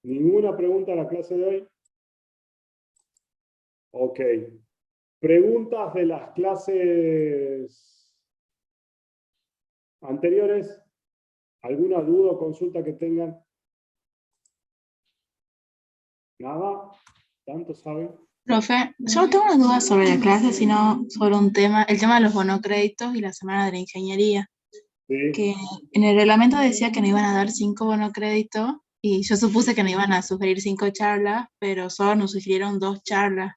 ¿Ninguna pregunta en la clase de hoy? Ok. ¿Preguntas de las clases anteriores? ¿Alguna duda o consulta que tengan? ¿Nada? ¿Tanto saben? Profe, yo no tengo una duda sobre la clase, sino sobre un tema, el tema de los bonocréditos y la semana de la ingeniería. Sí. Que en el reglamento decía que nos iban a dar 5 bonocréditos y yo supuse que nos iban a sugerir 5 charlas, pero solo nos sugirieron 2 charlas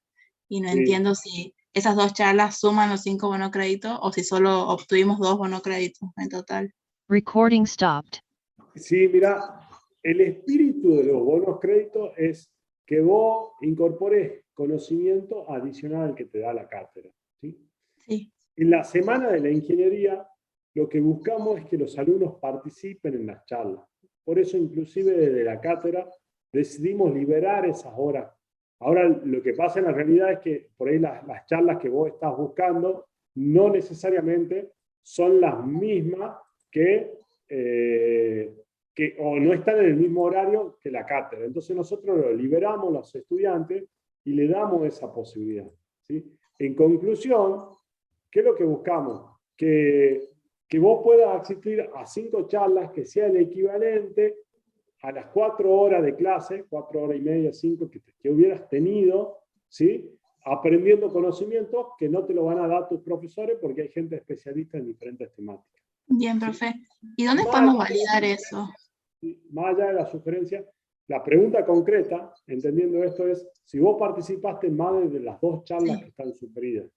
y no Sí. entiendo si esas 2 charlas suman los 5 bonocréditos o si solo obtuvimos 2 bonocréditos en total. Recording stopped. Sí, mira, el espíritu de los bonos créditos es que vos incorpores conocimiento adicional al que te da la cátedra. ¿Sí? Sí. En la semana de la ingeniería, lo que buscamos es que los alumnos participen en las charlas. Por eso, inclusive desde la cátedra, decidimos liberar esas horas. Ahora, lo que pasa en la realidad es que por ahí las charlas que vos estás buscando no necesariamente son las mismas o no están en el mismo horario que la cátedra. Entonces nosotros lo liberamos a los estudiantes y le damos esa posibilidad. ¿Sí? En conclusión, ¿qué es lo que buscamos? Que vos puedas asistir a 5 charlas que sea el equivalente a las 4 horas de clase, 4 horas y media, 5 que hubieras tenido, ¿sí? Aprendiendo conocimientos que no te lo van a dar tus profesores porque hay gente especialista en diferentes temáticas. Bien, profe. ¿Y dónde podemos validar eso? Más allá de la sugerencia, la pregunta concreta, entendiendo esto, es si vos participaste en más de las 2 charlas que están sugeridas.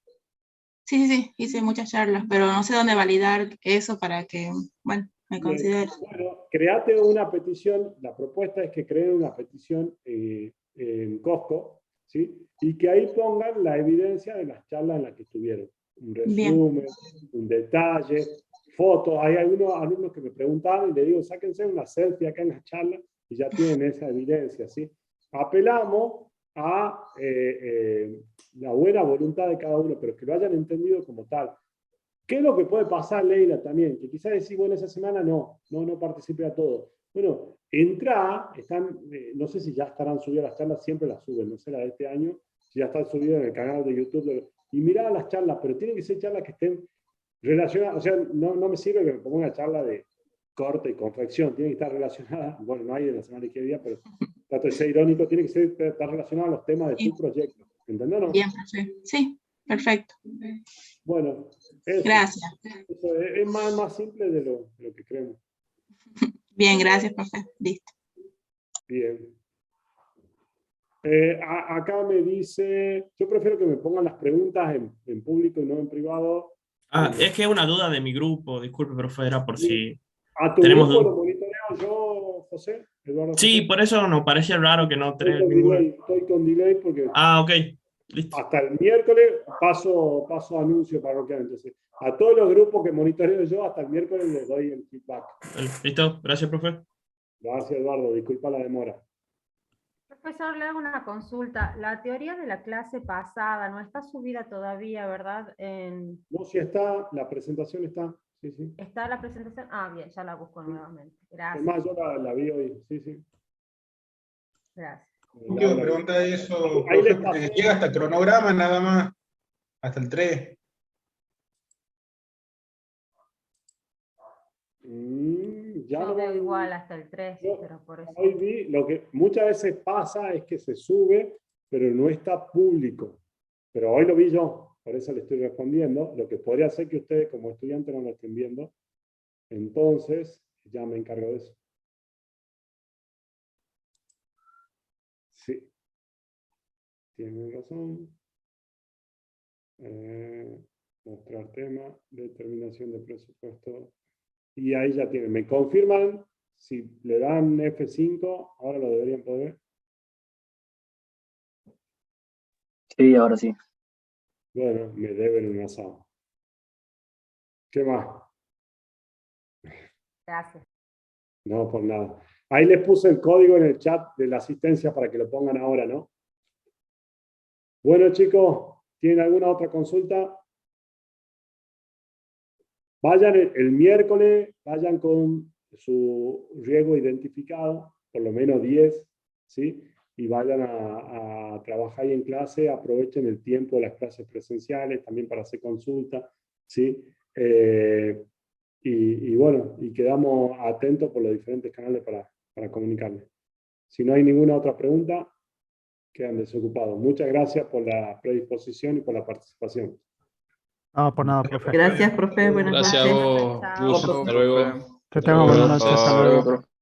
Sí, hice muchas charlas, pero no sé dónde validar eso para que, bueno, me considere. Bueno, create una petición, la propuesta es que creen una petición en Costco, ¿sí? Y que ahí pongan la evidencia de las charlas en las que estuvieron. Un resumen, un detalle, fotos. Hay algunos alumnos que me preguntaban y le digo, sáquense una selfie acá en las charlas y ya tienen esa evidencia, ¿sí? Apelamos a la buena voluntad de cada uno, pero que lo hayan entendido como tal. ¿Qué es lo que puede pasar, Leila, también? Que quizás decís, bueno, esa semana no participé a todo. Bueno, entrá, no sé si ya estarán subidas las charlas, siempre las suben, no sé la de este año, si ya están subidas en el canal de YouTube, y mirá las charlas, pero tienen que ser charlas que estén relacionadas, o sea, no me sirve que me ponga una charla de corte y confección, tiene que estar relacionada, bueno, no hay en la semana de ingeniería, pero trato de ser irónico, tiene que estar relacionada a los temas de tu proyecto. ¿Entendés, no? Bien, profe. Sí, perfecto. Bueno, eso, gracias. Eso es más simple de lo que creemos. Bien, gracias, profe. Listo. Bien. Acá me dice, yo prefiero que me pongan las preguntas en público y no en privado. Es que es una duda de mi grupo, disculpe, profe, era por si ¿A tu tenemos grupo dudas. lo monitoreo yo, José? Eduardo Sí, José? por eso nos parece raro que no tenés Estoy ninguna. con delay porque Ok, listo. hasta el miércoles paso anuncio parroquial. Entonces, a todos los grupos que monitoreo yo, hasta el miércoles les doy el feedback. Listo, gracias, profe. Gracias, Eduardo. Disculpa la demora. Profesor, le hago una consulta. La teoría de la clase pasada no está subida todavía, ¿verdad? No, si está, la presentación está. Sí, sí. ¿Está la presentación? Ah, bien, ya la busco nuevamente. Gracias. Además, yo la vi hoy. Sí, sí. Gracias. Yo pregunta eso, Ahí le profe, pasé. porque llega hasta cronograma nada más, hasta el 3. Ya Yo no veo igual hasta el 3, pero por eso. hoy vi, lo que muchas veces pasa es que se sube, pero no está público. Pero hoy lo vi yo, por eso le estoy respondiendo. Lo que podría ser que ustedes como estudiantes no lo estén viendo. Entonces, ya me encargo de eso. Sí. Tienen razón. Mostrar tema, determinación de presupuesto. Y ahí ya tienen. ¿Me confirman? Si le dan F5, ahora lo deberían poder. Sí, ahora sí. Bueno, me deben un asado. ¿Qué más? Gracias. No, por nada. Ahí les puse el código en el chat de la asistencia para que lo pongan ahora, ¿no? Bueno, chicos, ¿tienen alguna otra consulta? Vayan el miércoles, vayan con su riesgo identificado, por lo menos 10, ¿sí? Y vayan a trabajar ahí en clase, aprovechen el tiempo de las clases presenciales también para hacer consulta, ¿sí? Y bueno, y quedamos atentos por los diferentes canales para comunicarles. Si no hay ninguna otra pregunta, quedan desocupados. Muchas gracias por la predisposición y por la participación. No, por nada, profe. Gracias, profe. Buenas Gracias a noches. vos, Chao. Gus. Hasta luego. Que tengan buenas noches. Hasta luego.